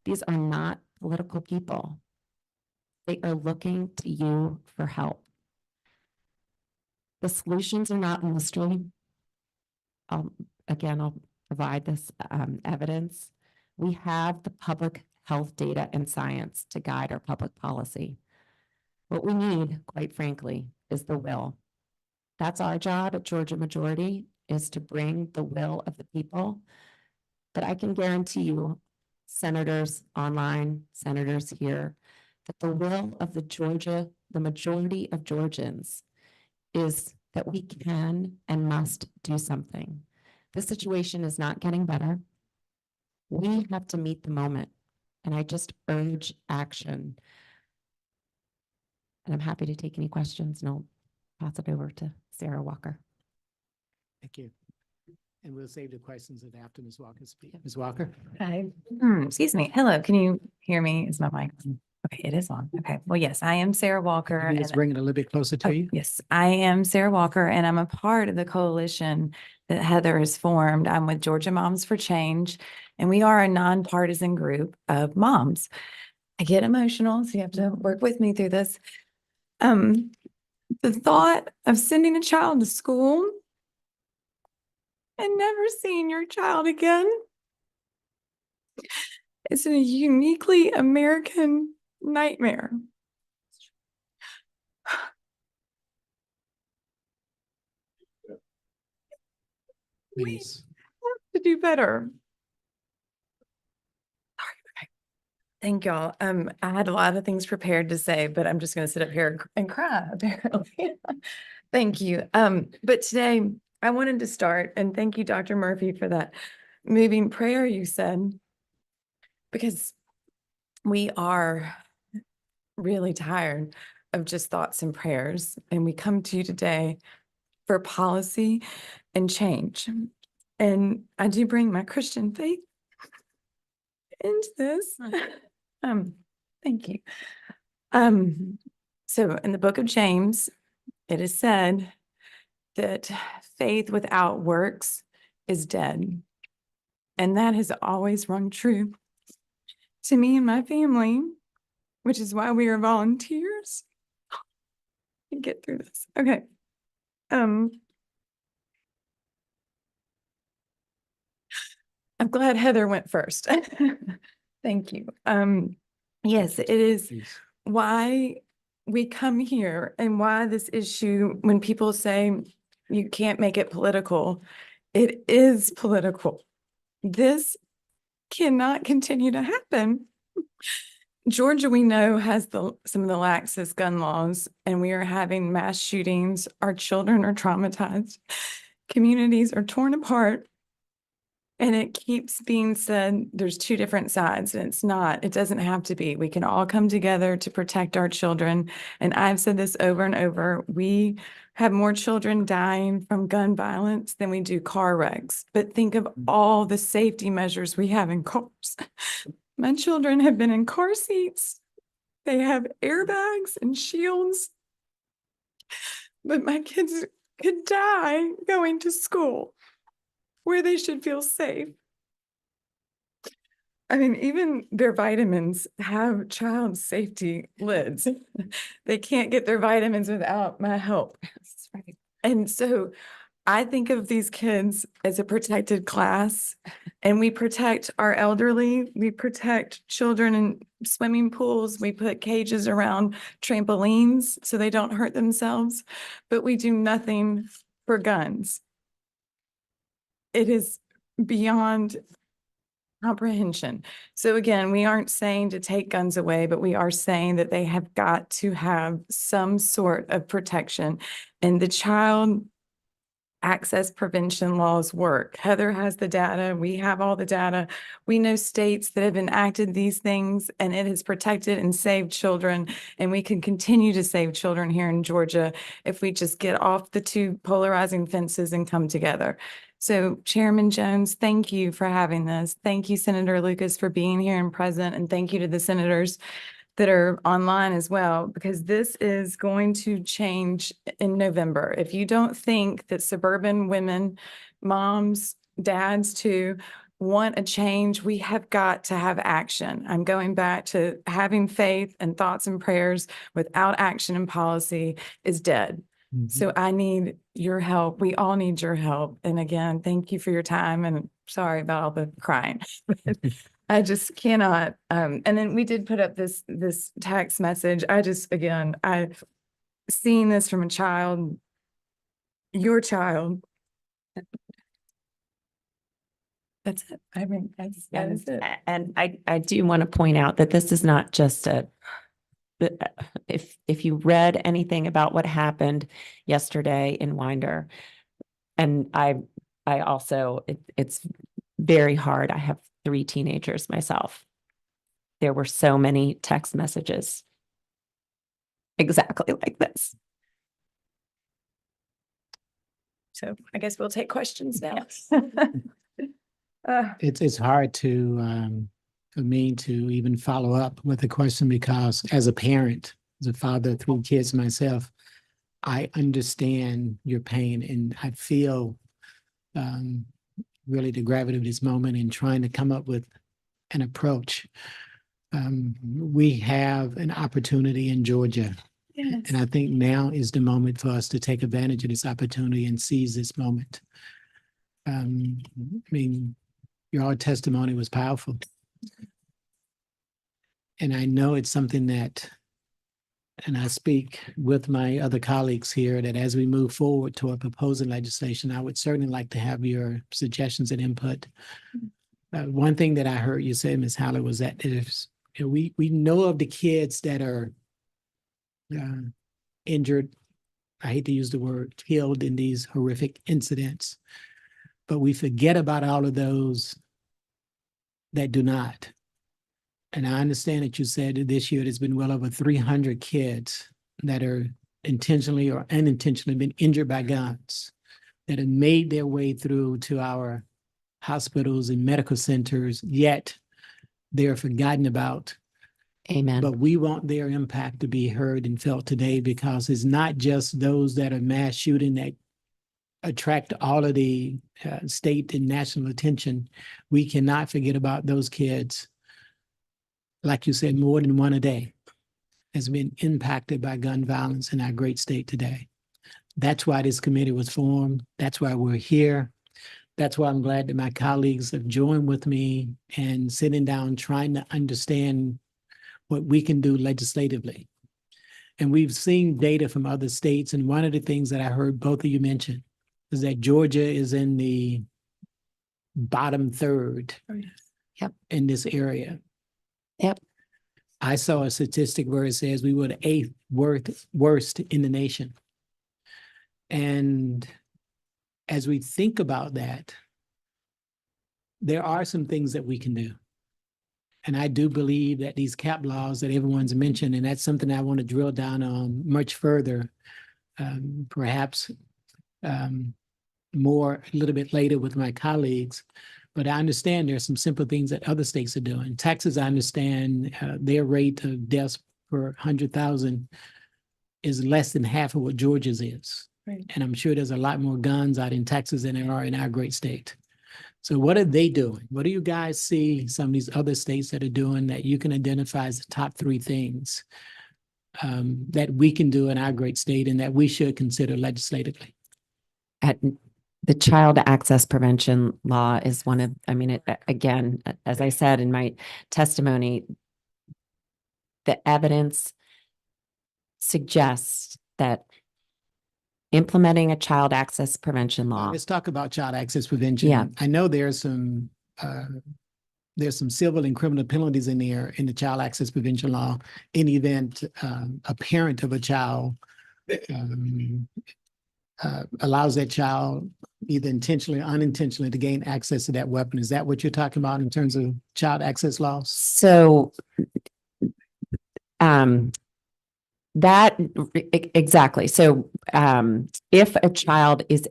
Speaker 9: These are not political people. They are looking to you for help. The solutions are not mystery. I'll provide this evidence. We have the public health data and science to guide our public policy. What we need, quite frankly, is the will. That's our job at Georgia Majority, is to bring the will of the people. But I can guarantee you, senators online, senators here, that the will of the majority of Georgians is that we can and must do something. The situation is not getting better. We have to meet the moment, and I just urge action. And I'm happy to take any questions, and I'll pass it over to Sarah Walker.
Speaker 3: Thank you. And we'll save the questions after Ms. Walker speaks. Ms. Walker?
Speaker 10: Hi. Excuse me. Hello. Can you hear me? Is my mic on? Okay, it is on. Okay. Well, yes, I am Sarah Walker.
Speaker 3: Can you just
Speaker 10: and-
Speaker 3: bring it a little bit closer to
Speaker 10: Oh,
Speaker 3: you?
Speaker 10: yes, I am Sarah Walker, and I'm a part of the coalition that Heather has formed. I'm with Georgia Moms for Change, and we are a nonpartisan group of moms. I get emotional, so you have to work with me through this. The thought of sending a child to school and never seeing your child again is a uniquely American nightmare.
Speaker 3: Please.
Speaker 10: To do better. Thank y'all. I had a lot of things prepared to say, but I'm just going to sit up here and cry, apparently. Thank you. But today I wanted to start, and thank you, Dr. Murphy, for that moving prayer you said, because we are really tired of just thoughts and prayers, and we come to you today for policy and change. And I do bring my Christian faith into this. Thank you. So in the book of James, it is said that faith without works is dead. And that has always rung true to me and my family, which is why we are volunteers. And get through this. Okay. I'm glad Heather went first. Thank you. Yes, it is
Speaker 3: Please.
Speaker 10: why we come here and why this issue, when people say you can't make it political, it is political. This cannot continue to happen. Georgia, we know, has some of the laxest gun laws, and we are having mass shootings. Our children are traumatized. Communities are torn apart. And it keeps being said there's two different sides, and it's not. It doesn't have to be. We can all come together to protect our children. And I've said this over and over. We have more children dying from gun violence than we do car wrecks. But think of all the safety measures we have in cars. My children have been in car seats. They have airbags and shields. But my kids could die going to school where they should feel safe. I mean, even their vitamins have child safety lids. They can't get their vitamins without my help. And so I think of these kids as a protected class, and we protect our elderly. We protect children in swimming pools. We put cages around trampolines so they don't hurt themselves, but we do nothing for guns. It is beyond comprehension. So again, we aren't saying to take guns away, but we are saying that they have got to have some sort of protection. And the child access prevention laws work. Heather has the data. We have all the data. We know states that have enacted these things, and it has protected and saved children. And we can continue to save children here in Georgia if we just get off the two polarizing fences and come together. So Chairman Jones, thank you for having this. Thank you, Senator Lucas, for being here and present. And thank you to the senators that are online as well, because this is going to change in November. If you don't think that suburban women, moms, dads too, want a change, we have got to have action. I'm going back to having faith and thoughts and prayers without action and policy is dead. So I need your help. We all need your help. And again, thank you for your time, and sorry about all the crying. I just cannot. And then we did put up this text message. I've seen this from a child, your child. That's it. I mean, that is it.
Speaker 9: And I do want to point out that this is not just if you read anything about what happened yesterday in Winder, and I also, it's very hard. I have 3 teenagers myself. There were so many text messages exactly like this.
Speaker 10: So I guess we'll take questions now.
Speaker 3: It's hard to for me to even follow up with a question, because as a parent, as a father of 3 kids myself, I understand your pain, and I feel really the gravity of this moment in trying to come up with an approach. We have an opportunity in Georgia.
Speaker 10: Yes.
Speaker 3: And I think now is the moment for us to take advantage of this opportunity and seize this moment. I mean, your testimony was powerful. And I know it's something that, and I speak with my other colleagues here, that as we move forward toward proposing legislation, I would certainly like to have your suggestions and input. One thing that I heard you say, Ms. Haller, was that we know of the kids that are injured, I hate to use the word, killed in these horrific incidents, but we forget about all of those that do not. And I understand that you said that this year there's been well over 300 kids that are intentionally or unintentionally been injured by guns, that have made their way through to our hospitals and medical centers, yet they're forgotten about.
Speaker 9: Amen.
Speaker 3: But we want their impact to be heard and felt today, because it's not just those that are mass shooting that attract all of the state and national attention. We cannot forget about those kids. Like you said, more than one a day has been impacted by gun violence in our great state today. That's why this committee was formed. That's why we're here. That's why I'm glad that my colleagues have joined with me and sitting down trying to understand what we can do legislatively. And we've seen data from other states, and one of the things that I heard both of you mention is that Georgia is in the bottom third
Speaker 9: Yep.
Speaker 3: in this area.
Speaker 9: Yep.
Speaker 3: I saw a statistic where it says we were the 8th worst in the nation. And as we think about that, there are some things that we can do. And I do believe that these cap laws that everyone's mentioned, and that's something I want to drill down on much further, perhaps more a little bit later with my colleagues. But I understand there's some simple things that other states are doing. Texas, I understand their rate of deaths per 100,000 is less than half of what Georgia's is.
Speaker 10: Right.
Speaker 3: And I'm sure there's a lot more guns out in Texas than there are in our great state. So what are they doing? What do you guys see some of these other states that are doing that you can identify as the top 3 things that we can do in our great state and that we should consider legislatively?
Speaker 9: The child access prevention law is one of, I mean, again, as I said in my testimony, the evidence suggests that implementing a child access prevention law.
Speaker 3: Let's talk about child access prevention.
Speaker 9: Yeah.
Speaker 3: I know there's some civil and criminal penalties in there in the child access prevention law in the event a parent of a child allows that child either intentionally or unintentionally to gain access to that weapon. Is that what you're talking about in terms of child access laws?
Speaker 9: So that exactly. So if a child is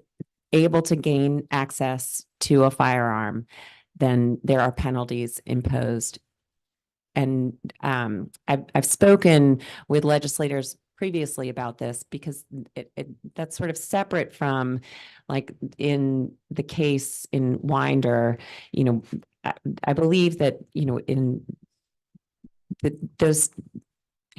Speaker 9: able to gain access to a firearm, then there are penalties imposed. And I've spoken with legislators previously about this because that's sort of separate from, like, in the case in Winder, I believe that, in those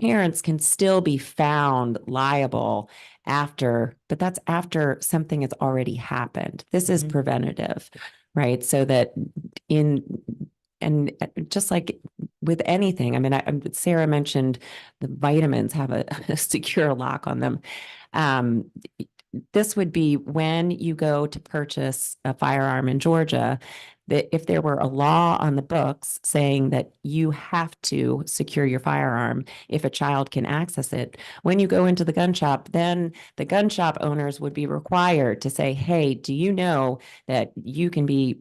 Speaker 9: parents can still be found liable but that's after something has already happened. This is preventative, right? So that and just like with anything, I mean, Sarah mentioned the vitamins have a secure lock on them. This would be when you go to purchase a firearm in Georgia, that if there were a law on the books saying that you have to secure your firearm if a child can access it, when you go into the gun shop, then the gun shop owners would be required to say, hey, do you know that you can be,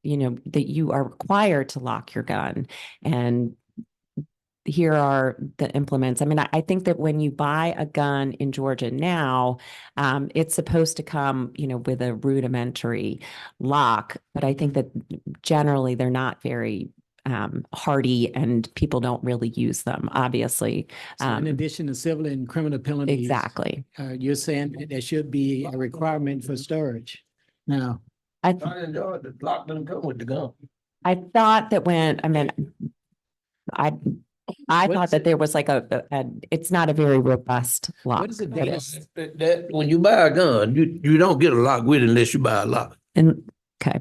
Speaker 9: that you are required to lock your gun? And here are the implements. I mean, I think that when you buy a gun in Georgia now, it's supposed to come, with a rudimentary lock, but I think that generally they're not very hardy and people don't really use them, obviously.
Speaker 3: So in addition to civil and criminal penalties,
Speaker 9: Exactly.
Speaker 3: You're saying that there should be a requirement for storage. Now,
Speaker 5: I enjoyed the lock doesn't come with the gun.
Speaker 9: I thought that I
Speaker 3: What
Speaker 9: thought
Speaker 3: is
Speaker 9: that
Speaker 3: it?
Speaker 9: there was like it's not a very robust lock.
Speaker 3: what is it?
Speaker 9: but
Speaker 3: That
Speaker 9: it's-
Speaker 5: That when you buy a gun, you don't get a lock with it unless you buy a lock.
Speaker 9: And okay.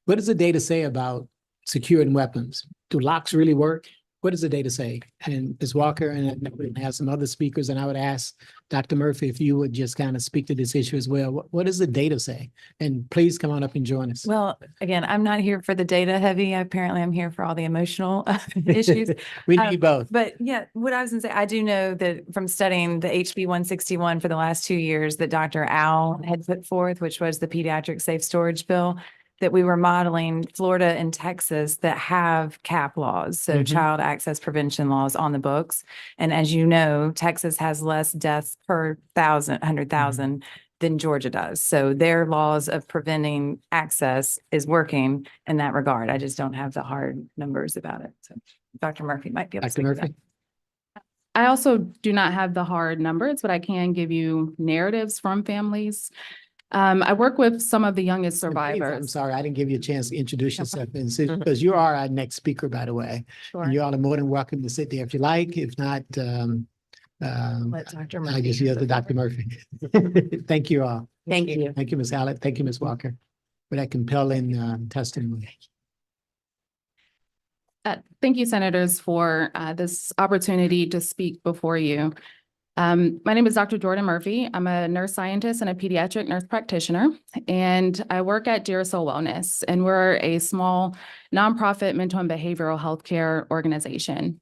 Speaker 3: What does the data say about securing weapons? Do locks really work? What does the data say? And Ms. Walker, and we have some other speakers, and I would ask Dr. Murphy if you would just kind of speak to this issue as well. What does the data say? And please come on up and join us.
Speaker 10: Well, again, I'm not here for the data heavy. Apparently, I'm here for all the emotional issues.
Speaker 3: We need both.
Speaker 10: But yeah, what I was gonna say, I do know that from studying the HB 161 for the last 2 years that Dr. Al had put forth, which was the pediatric safe storage bill, that we were modeling Florida and Texas that have cap laws, so
Speaker 3: Mhm.
Speaker 10: child access prevention laws on the books. And as you know, Texas has less deaths per 100,000 than Georgia does. So their laws of preventing access is working in that regard. I just don't have the hard numbers about it. So Dr. Murphy might be able to
Speaker 3: Dr.
Speaker 10: speak to that.
Speaker 3: Murphy?
Speaker 4: I also do not have the hard numbers, but I can give you narratives from families. I work with some of the youngest
Speaker 3: And please, I'm
Speaker 4: survivors.
Speaker 3: sorry, I didn't give you a chance to introduce
Speaker 4: No
Speaker 3: yourself and
Speaker 9: Mhm.
Speaker 3: because you are our next speaker, by the way.
Speaker 4: Sure.
Speaker 3: And you all are more than welcome to sit there if you like. If not,
Speaker 10: Let Dr.
Speaker 3: I
Speaker 10: Murphy
Speaker 3: just
Speaker 10: have
Speaker 3: yield to
Speaker 10: the
Speaker 3: Dr.
Speaker 10: floor.
Speaker 3: Murphy. Thank you all.
Speaker 9: Thank you.
Speaker 3: Thank you, Ms. Hallett. Thank you, Ms. Walker, for that compelling testimony.
Speaker 4: Thank you, Senators, for this opportunity to speak before you. My name is Dr. Jordan Murphy. I'm a nurse scientist and a pediatric nurse practitioner, and I work at Girasol Wellness, and we're a small nonprofit mental and behavioral healthcare organization.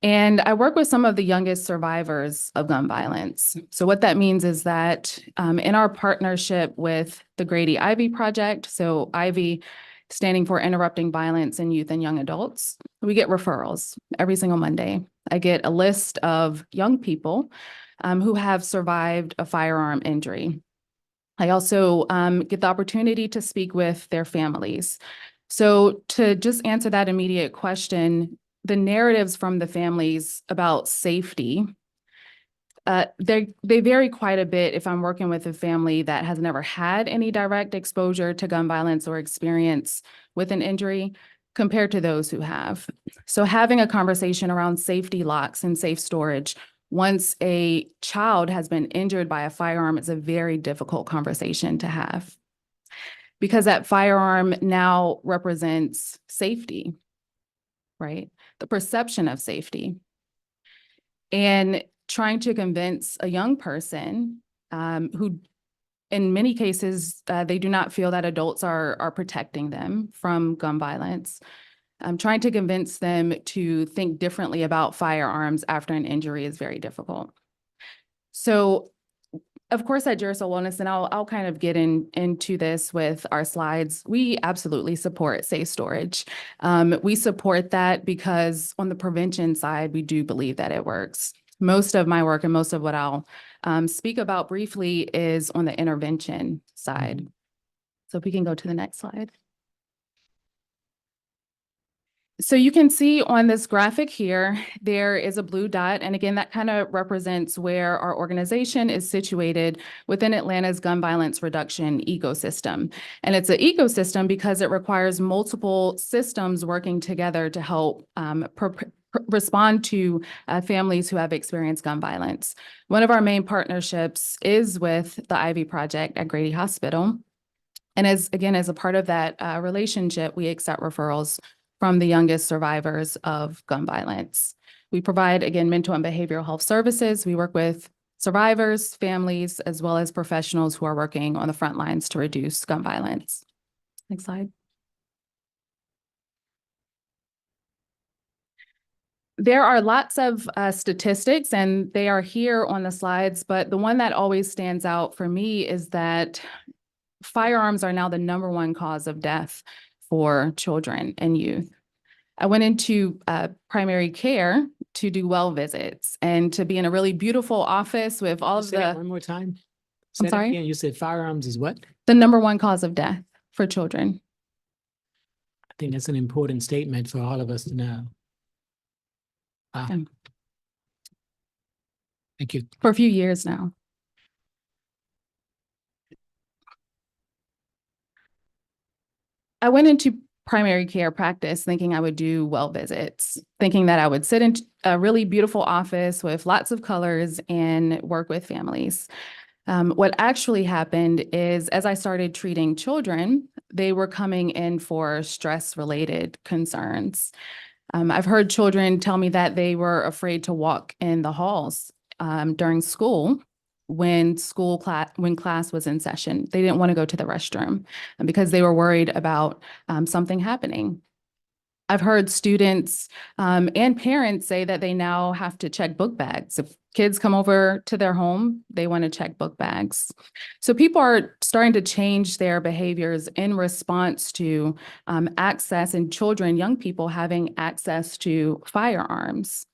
Speaker 4: And I work with some of the youngest survivors of gun violence. So what that means is that in our partnership with the Grady Ivy Project, so Ivy standing for Interrupting Violence in Youth and Young Adults, we get referrals every single Monday. I get a list of young people who have survived a firearm injury. I also get the opportunity to speak with their families. So to just answer that immediate question, the narratives from the families about safety, they vary quite a bit if I'm working with a family that has never had any direct exposure to gun violence or experience with an injury compared to those who have. So having a conversation around safety locks and safe storage once a child has been injured by a firearm is a very difficult conversation to have, because that firearm now represents safety, right? The perception of safety. And trying to convince a young person who, in many cases, they do not feel that adults are protecting them from gun violence. Trying to convince them to think differently about firearms after an injury is very difficult. So, of course, at Girasol Wellness, and I'll kind of get into this with our slides, we absolutely support safe storage. We support that because on the prevention side, we do believe that it works. Most of my work and most of what I'll speak about briefly is on the intervention side. So if we can go to the next slide. So you can see on this graphic here, there is a blue dot. And again, that kind of represents where our organization is situated within Atlanta's gun violence reduction ecosystem. And it's an ecosystem because it requires multiple systems working together to help respond to families who have experienced gun violence. One of our main partnerships is with the Ivy Project at Grady Hospital. And as a part of that relationship, we accept referrals from the youngest survivors of gun violence. We provide, again, mental and behavioral health services. We work with survivors, families, as well as professionals who are working on the front lines to reduce gun violence. Next slide. There are lots of statistics, and they are here on the slides, but the one that always stands out for me is that firearms are now the #1 cause of death for children and youth. I went into primary care to do well visits and to be in a really beautiful office with all of
Speaker 3: Say that
Speaker 4: the,
Speaker 3: one more time. Say that
Speaker 4: sorry?
Speaker 3: again. You said firearms is what?
Speaker 4: the #1 cause of death for children.
Speaker 3: I think that's an important statement for all of us to know. Wow.
Speaker 4: Yeah.
Speaker 3: Thank you.
Speaker 4: For a few years now. I went into primary care practice thinking I would do well visits, thinking that I would sit in a really beautiful office with lots of colors and work with families. What actually happened is as I started treating children, they were coming in for stress-related concerns. I've heard children tell me that they were afraid to walk in the halls during school when class was in session. They didn't want to go to the restroom because they were worried about something happening. I've heard students and parents say that they now have to check book bags. If kids come over to their home, they want to check book bags. So people are starting to change their behaviors in response to access and children, young people having access to firearms.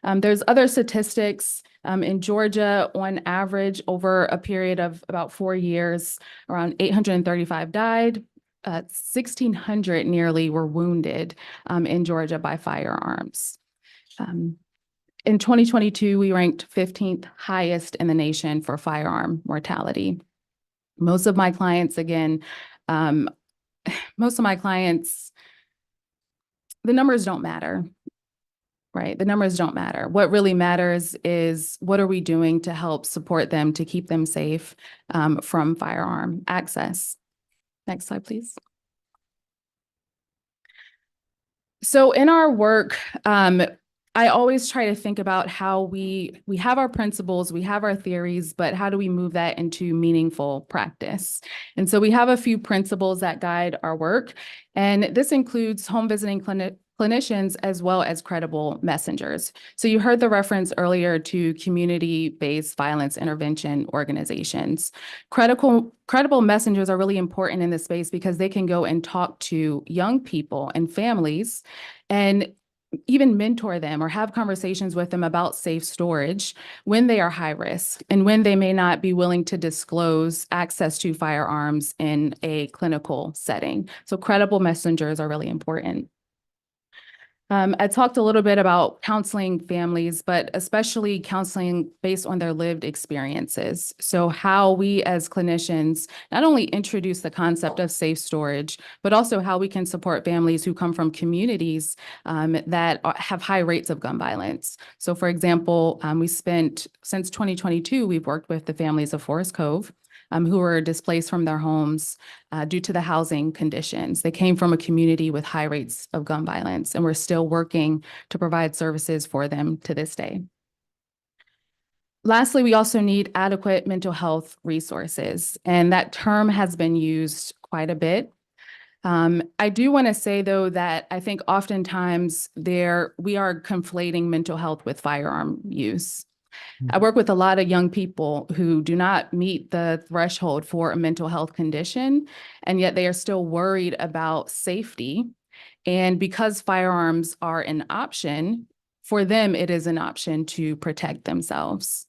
Speaker 4: There's other statistics. In Georgia, on average, over a period of about 4 years, around 835 died. 1,600 nearly were wounded in Georgia by firearms. In 2022, we ranked 15th highest in the nation for firearm mortality. Most of my clients, again, most of my clients, the numbers don't matter, right? The numbers don't matter. What really matters is what are we doing to help support them, to keep them safe from firearm access. Next slide, please. So in our work, I always try to think about how we have our principles, we have our theories, but how do we move that into meaningful practice? And so we have a few principles that guide our work, and this includes home visiting clinicians as well as credible messengers. So you heard the reference earlier to community-based violence intervention organizations. Credible messengers are really important in this space because they can go and talk to young people and families and even mentor them or have conversations with them about safe storage when they are high risk and when they may not be willing to disclose access to firearms in a clinical setting. So credible messengers are really important. I talked a little bit about counseling families, but especially counseling based on their lived experiences. So how we as clinicians not only introduce the concept of safe storage, but also how we can support families who come from communities that have high rates of gun violence. So for example, since 2022, we've worked with the families of Forest Cove, who were displaced from their homes due to the housing conditions. They came from a community with high rates of gun violence, and we're still working to provide services for them to this day. Lastly, we also need adequate mental health resources, and that term has been used quite a bit. I do want to say, though, that I think oftentimes we are conflating mental health with firearm use. I work with a lot of young people who do not meet the threshold for a mental health condition, and yet they are still worried about safety. And because firearms are an option, for them, it is an option to protect themselves.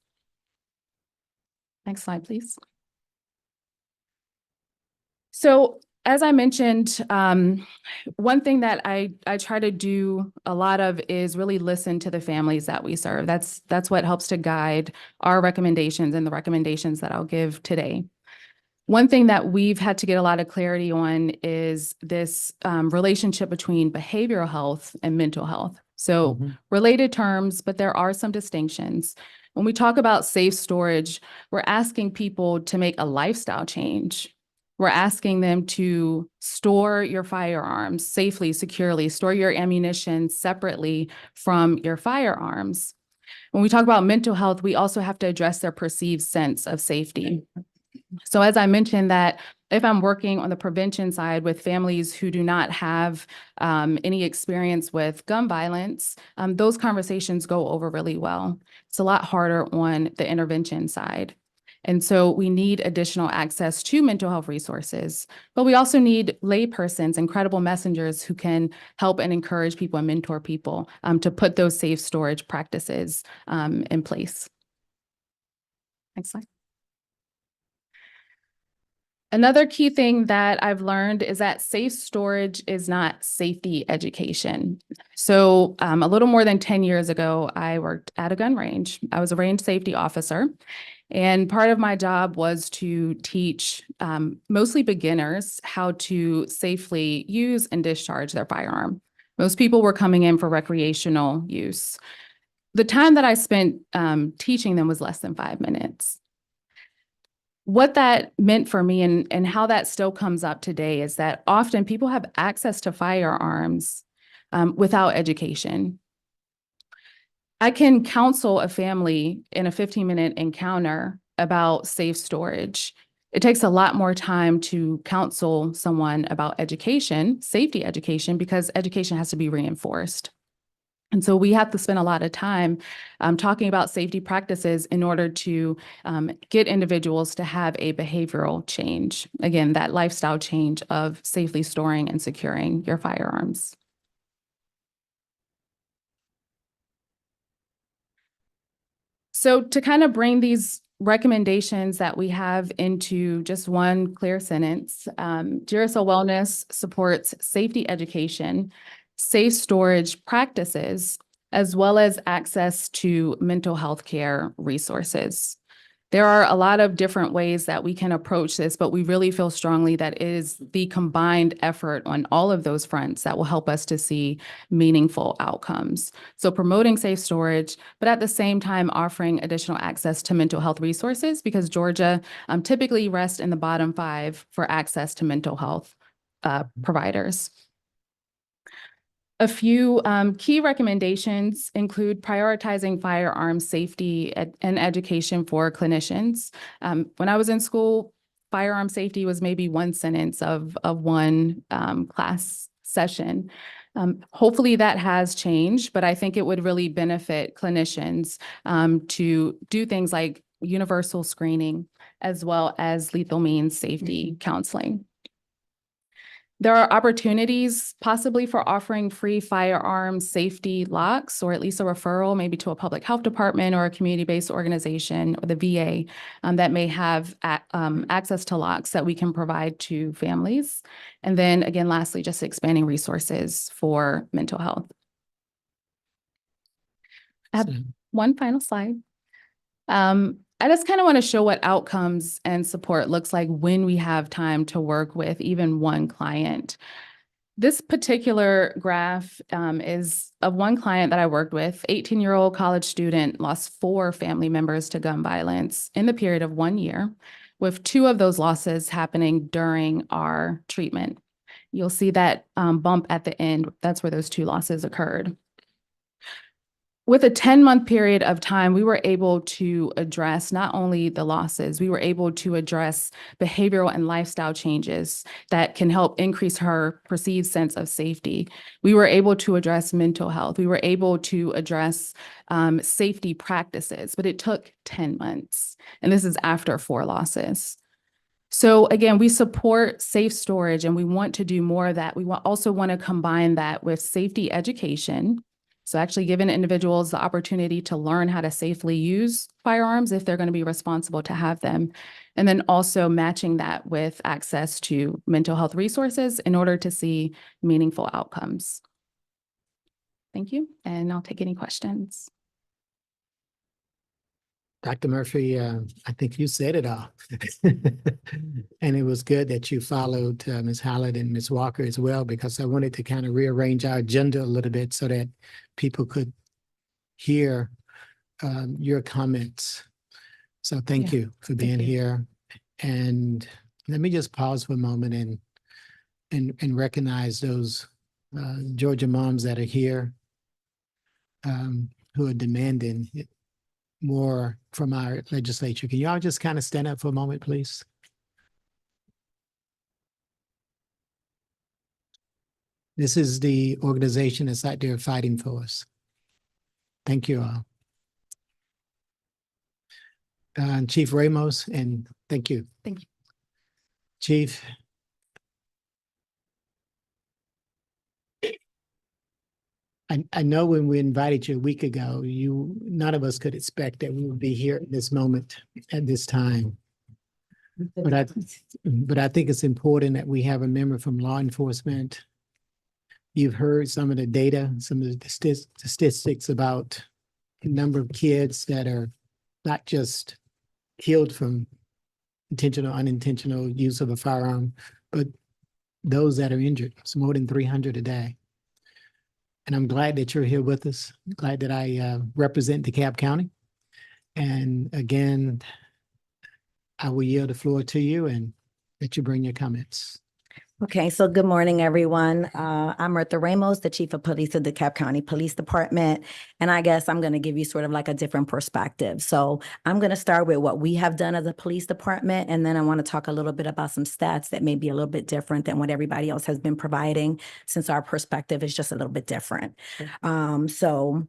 Speaker 4: Next slide, please. So as I mentioned, one thing that I try to do a lot of is really listen to the families that we serve. That's what helps to guide our recommendations and the recommendations that I'll give today. One thing that we've had to get a lot of clarity on is this relationship between behavioral health and mental health. So related terms, but there are some distinctions. When we talk about safe storage, we're asking people to make a lifestyle change. We're asking them to store your firearms safely, securely, store your ammunition separately from your firearms. When we talk about mental health, we also have to address their perceived sense of safety. So as I mentioned that if I'm working on the prevention side with families who do not have any experience with gun violence, those conversations go over really well. It's a lot harder on the intervention side. And so we need additional access to mental health resources, but we also need laypersons and credible messengers who can help and encourage people and mentor people to put those safe storage practices in place. Next slide. Another key thing that I've learned is that safe storage is not safety education. So a little more than 10 years ago, I worked at a gun range. I was a range safety officer. And part of my job was to teach mostly beginners how to safely use and discharge their firearm. Most people were coming in for recreational use. The time that I spent teaching them was less than 5 minutes. What that meant for me and how that still comes up today is that often people have access to firearms without education. I can counsel a family in a 15-minute encounter about safe storage. It takes a lot more time to counsel someone about education, safety education, because education has to be reinforced. And so we have to spend a lot of time talking about safety practices in order to get individuals to have a behavioral change. Again, that lifestyle change of safely storing and securing your firearms. So to kind of bring these recommendations that we have into just one clear sentence, Duracell Wellness supports safety education, safe storage practices, as well as access to mental health care resources. There are a lot of different ways that we can approach this, but we really feel strongly that it is the combined effort on all of those fronts that will help us to see meaningful outcomes. So promoting safe storage, but at the same time offering additional access to mental health resources, because Georgia typically rests in the bottom 5 for access to mental health providers. A few key recommendations include prioritizing firearm safety and education for clinicians. When I was in school, firearm safety was maybe one sentence of one class session. Hopefully that has changed, but I think it would really benefit clinicians to do things like universal screening as well as lethal means safety counseling. There are opportunities possibly for offering free firearm safety locks, or at least a referral maybe to a public health department or a community-based organization or the VA that may have access to locks that we can provide to families. And then again, lastly, just expanding resources for mental health. I have one final slide. I just kind of want to show what outcomes and support looks like when we have time to work with even one client. This particular graph is of one client that I worked with, 18-year-old college student, lost 4 family members to gun violence in the period of 1 year, with 2 of those losses happening during our treatment. You'll see that bump at the end. That's where those 2 losses occurred. With a 10-month period of time, we were able to address not only the losses, we were able to address behavioral and lifestyle changes that can help increase her perceived sense of safety. We were able to address mental health. We were able to address safety practices, but it took 10 months. And this is after 4 losses. So again, we support safe storage and we want to do more of that. We also want to combine that with safety education. So actually giving individuals the opportunity to learn how to safely use firearms if they're going to be responsible to have them. And then also matching that with access to mental health resources in order to see meaningful outcomes. Thank you. And I'll take any questions.
Speaker 3: Dr. Murphy, I think you said it all. And it was good that you followed Ms. Hallett and Ms. Walker as well, because I wanted to kind of rearrange our agenda a little bit so that people could hear your comments. So thank you for being here. And let me just pause for a moment and recognize those Georgia moms that are here who are demanding more from our legislature. Can y'all just kind of stand up for a moment, please? This is the organization that's out there fighting for us. Thank you all. Chief Ramos, and thank you.
Speaker 4: Thank you.
Speaker 3: Chief. I know when we invited you a week ago, none of us could expect that we would be here at this moment, at this time. But I think it's important that we have a member from law enforcement. You've heard some of the data, some of the statistics about the number of kids that are not just killed from intentional, unintentional use of a firearm, but those that are injured. It's more than 300 a day. And I'm glad that you're here with us. Glad that I represent DeKalb County. And again, I will yield the floor to you and let you bring your comments.
Speaker 11: Okay, so good morning, everyone. I'm Martha Ramos, the Chief of Police of the DeKalb County Police Department, and I guess I'm going to give you sort of like a different perspective. So I'm going to start with what we have done as a police department, and then I want to talk a little bit about some stats that may be a little bit different than what everybody else has been providing, since our perspective is just a little bit different. So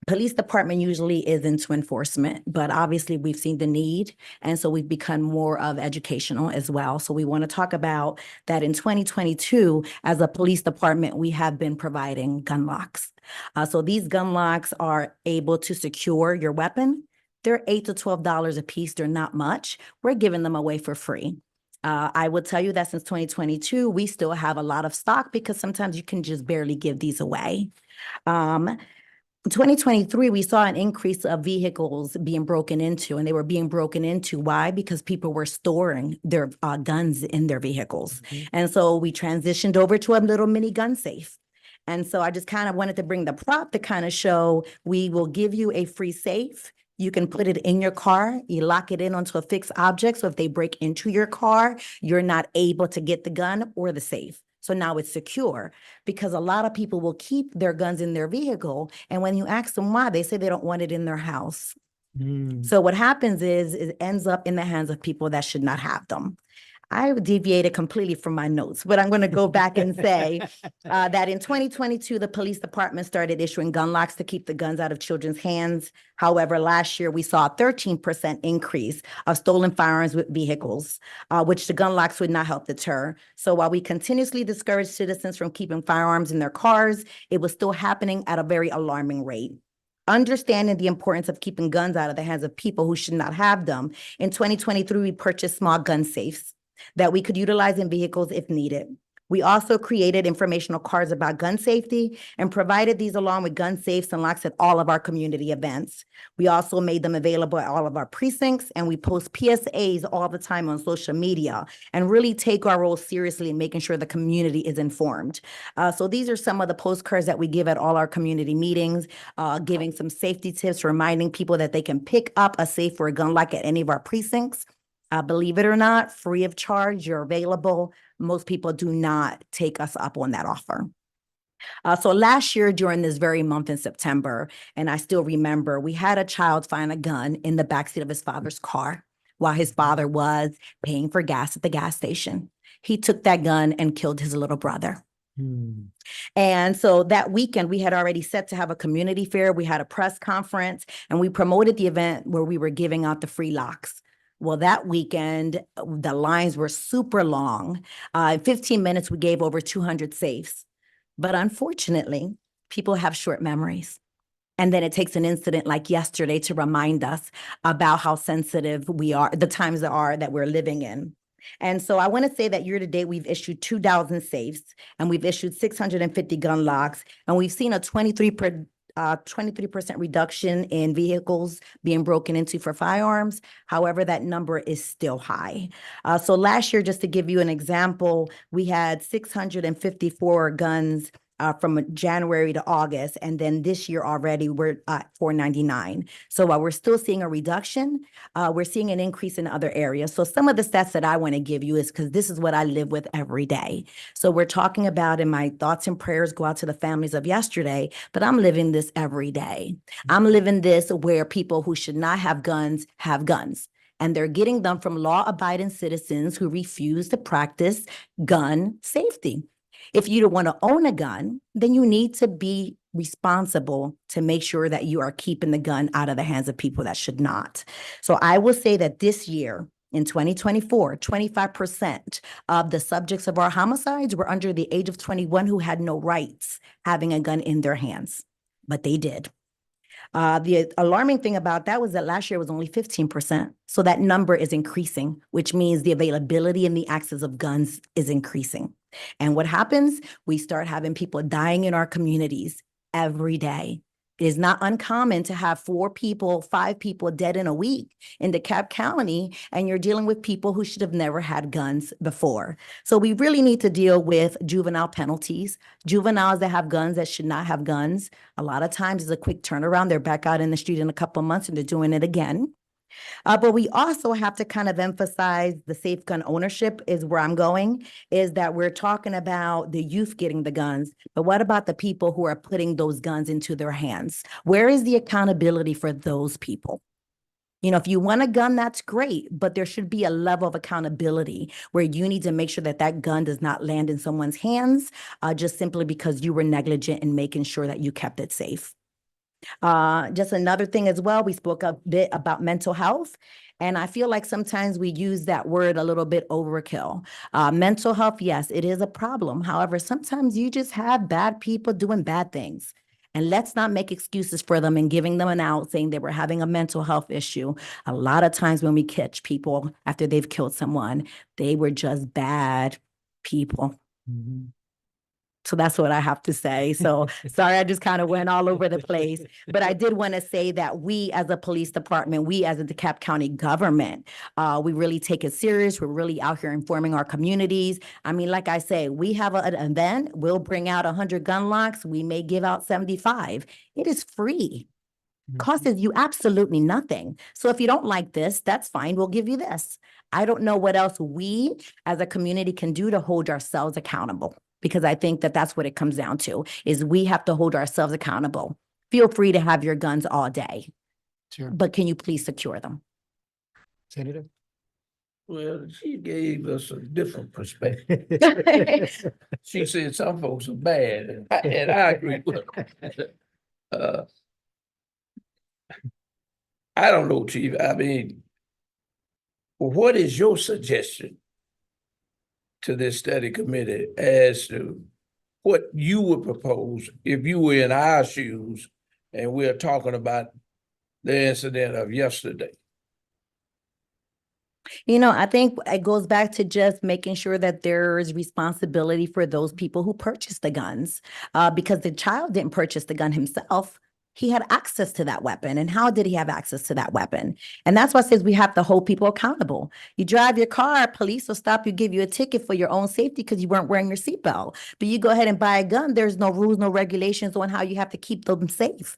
Speaker 11: police department usually is into enforcement, but obviously we've seen the need. And so we've become more of educational as well. So we want to talk about that in 2022, as a police department, we have been providing gun locks. So these gun locks are able to secure your weapon They're $8 to $12 a piece. They're not much. We're giving them away for free. I will tell you that since 2022, we still have a lot of stock because sometimes you can just barely give these away. In 2023, we saw an increase of vehicles being broken into, and they were being broken into. Why? Because people were storing their guns in their vehicles. And so we transitioned over to a little mini gun safe. And so I just kind of wanted to bring the prop to kind of show we will give you a free safe. You can put it in your car, you lock it in onto a fixed object. So if they break into your car, you're not able to get the gun or the safe. So now it's secure because a lot of people will keep their guns in their vehicle. And when you ask them why, they say they don't want it in their house. So what happens is it ends up in the hands of people that should not have them. I deviated completely from my notes, but I'm going to go back and say that in 2022, the police department started issuing gun locks to keep the guns out of children's hands. However, last year we saw a 13% increase of stolen firearms with vehicles, which the gun locks would not help deter. So while we continuously discourage citizens from keeping firearms in their cars, it was still happening at a very alarming rate. Understanding the importance of keeping guns out of the hands of people who should not have them, in 2023, we purchased small gun safes that we could utilize in vehicles if needed. We also created informational cards about gun safety and provided these along with gun safes and locks at all of our community events. We also made them available at all of our precincts, and we post PSAs all the time on social media and really take our role seriously in making sure the community is informed. So these are some of the postcards that we give at all our community meetings, giving some safety tips, reminding people that they can pick up a safe or a gun lock at any of our precincts. Believe it or not, free of charge, you're available. Most people do not take us up on that offer. So last year during this very month in September, and I still remember, we had a child find a gun in the backseat of his father's car while his father was paying for gas at the gas station. He took that gun and killed his little brother. And so that weekend, we had already set to have a community fair. We had a press conference, and we promoted the event where we were giving out the free locks. Well, that weekend, the lines were super long. In 15 minutes, we gave over 200 safes. But unfortunately, people have short memories. And then it takes an incident like yesterday to remind us about how sensitive we are, the times that we're living in. And so I want to say that year to date, we've issued 2,000 safes, and we've issued 650 gun locks, and we've seen a 23% reduction in vehicles being broken into for firearms. However, that number is still high. So last year, just to give you an example, we had 654 guns from January to August. And then this year already, we're at 499. So while we're still seeing a reduction, we're seeing an increase in other areas. So some of the stats that I want to give you is because this is what I live with every day. So we're talking about, and my thoughts and prayers go out to the families of yesterday, but I'm living this every day. I'm living this where people who should not have guns have guns. And they're getting them from law-abiding citizens who refuse to practice gun safety. If you don't want to own a gun, then you need to be responsible to make sure that you are keeping the gun out of the hands of people that should not. So I will say that this year, in 2024, 25% of the subjects of our homicides were under the age of 21 who had no rights having a gun in their hands, but they did. The alarming thing about that was that last year was only 15%. So that number is increasing, which means the availability and the access of guns is increasing. And what happens? We start having people dying in our communities every day. It is not uncommon to have 4 people, 5 people dead in a week in DeKalb County, and you're dealing with people who should have never had guns before. So we really need to deal with juvenile penalties, juveniles that have guns that should not have guns. A lot of times it's a quick turnaround. They're back out in the street in a couple of months and they're doing it again. But we also have to kind of emphasize the safe gun ownership is where I'm going, is that we're talking about the youth getting the guns, but what about the people who are putting those guns into their hands? Where is the accountability for those people? You know, if you want a gun, that's great, but there should be a level of accountability where you need to make sure that that gun does not land in someone's hands just simply because you were negligent in making sure that you kept it safe. Just another thing as well, we spoke a bit about mental health, and I feel like sometimes we use that word a little bit overkill. Mental health, yes, it is a problem. However, sometimes you just have bad people doing bad things. And let's not make excuses for them and giving them an out saying they were having a mental health issue. A lot of times when we catch people after they've killed someone, they were just bad people. So that's what I have to say. So sorry, I just kind of went all over the place. But I did want to say that we as a police department, we as a DeKalb County government, we really take it serious. We're really out here informing our communities. I mean, like I say, we have an event, we'll bring out 100 gun locks. We may give out 75. It is free. Costs you absolutely nothing. So if you don't like this, that's fine. We'll give you this. I don't know what else we as a community can do to hold ourselves accountable, because I think that that's what it comes down to, is we have to hold ourselves accountable. Feel free to have your guns all day,
Speaker 3: Sure.
Speaker 11: but can you please secure them?
Speaker 3: Senator?
Speaker 5: Well, she gave us a different perspective. She said some folks are bad, and I agree with her. I don't know, Chief. I mean, what is your suggestion to this study committee as to what you would propose if you were in our shoes and we're talking about the incident of yesterday?
Speaker 11: You know, I think it goes back to just making sure that there is responsibility for those people who purchased the guns, because the child didn't purchase the gun himself. He had access to that weapon. And how did he have access to that weapon? And that's why it says we have to hold people accountable. You drive your car, police will stop you, give you a ticket for your own safety because you weren't wearing your seatbelt. But you go ahead and buy a gun, there's no rules, no regulations on how you have to keep them safe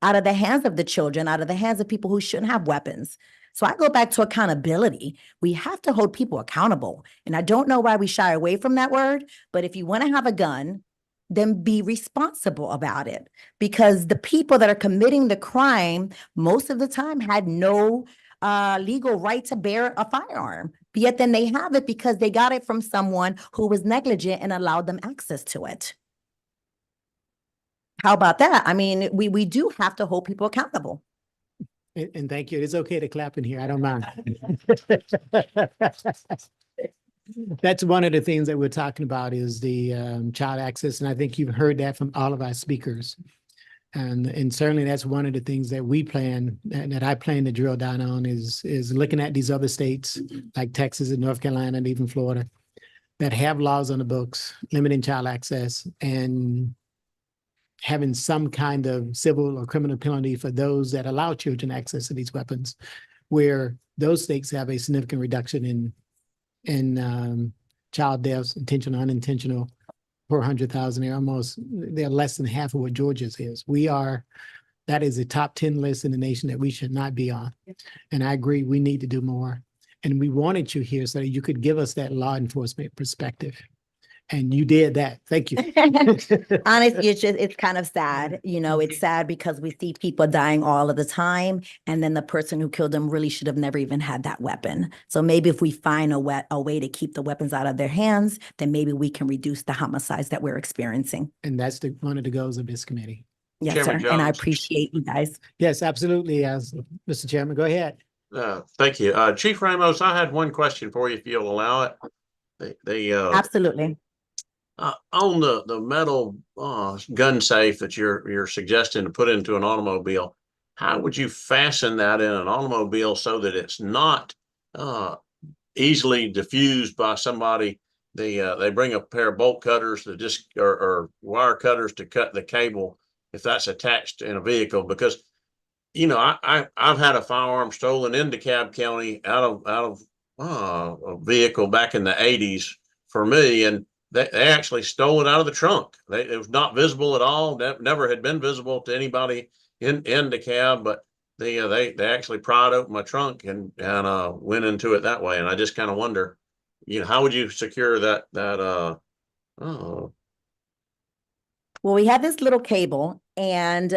Speaker 11: out of the hands of the children, out of the hands of people who shouldn't have weapons. So I go back to accountability. We have to hold people accountable. And I don't know why we shy away from that word, but if you want to have a gun, then be responsible about it. Because the people that are committing the crime, most of the time had no legal right to bear a firearm. But yet then they have it because they got it from someone who was negligent and allowed them access to it. How about that? I mean, we do have to hold people accountable.
Speaker 3: And thank you. It's okay to clap in here. I don't mind. That's one of the things that we're talking about is the child access. And I think you've heard that from all of our speakers. And certainly that's one of the things that we plan, that I plan to drill down on is looking at these other states like Texas and North Carolina and even Florida that have laws on the books limiting child access and having some kind of civil or criminal penalty for those that allow children access to these weapons, where those states have a significant reduction in child deaths, intentional, unintentional, per 100,000. They're less than half of what Georgia's is. That is a top 10 list in the nation that we should not be on. And I agree, we need to do more. And we wanted you here so that you could give us that law enforcement perspective. And you did that. Thank you.
Speaker 11: Honestly, it's kind of sad. You know, it's sad because we see people dying all of the time. And then the person who killed them really should have never even had that weapon. So maybe if we find a way to keep the weapons out of their hands, then maybe we can reduce the homicides that we're experiencing.
Speaker 3: And that's one of the goals of this committee.
Speaker 11: Yes,
Speaker 8: Chairman
Speaker 11: sir. And I
Speaker 8: Jones.
Speaker 11: appreciate you guys.
Speaker 3: Yes, absolutely. As Mr. Chairman, go ahead.
Speaker 8: Thank you. Chief Ramos, I had one question for you, if you'll allow it.
Speaker 11: Absolutely.
Speaker 8: On the metal gun safe that you're suggesting to put into an automobile, how would you fasten that in an automobile so that it's not easily diffused by somebody? They bring a pair of bolt cutters to just or wire cutters to cut the cable if that's attached in a vehicle, because you know I've had a firearm stolen in DeKalb County out of a vehicle back in the 80s for me, and they actually stole it out of the trunk. It was not visible at all. Never had been visible to anybody in DeKalb, but they actually pried open my trunk and went into it that way. And I just kind of wonder, you know, how would you secure that?
Speaker 11: Well, we have this little cable, and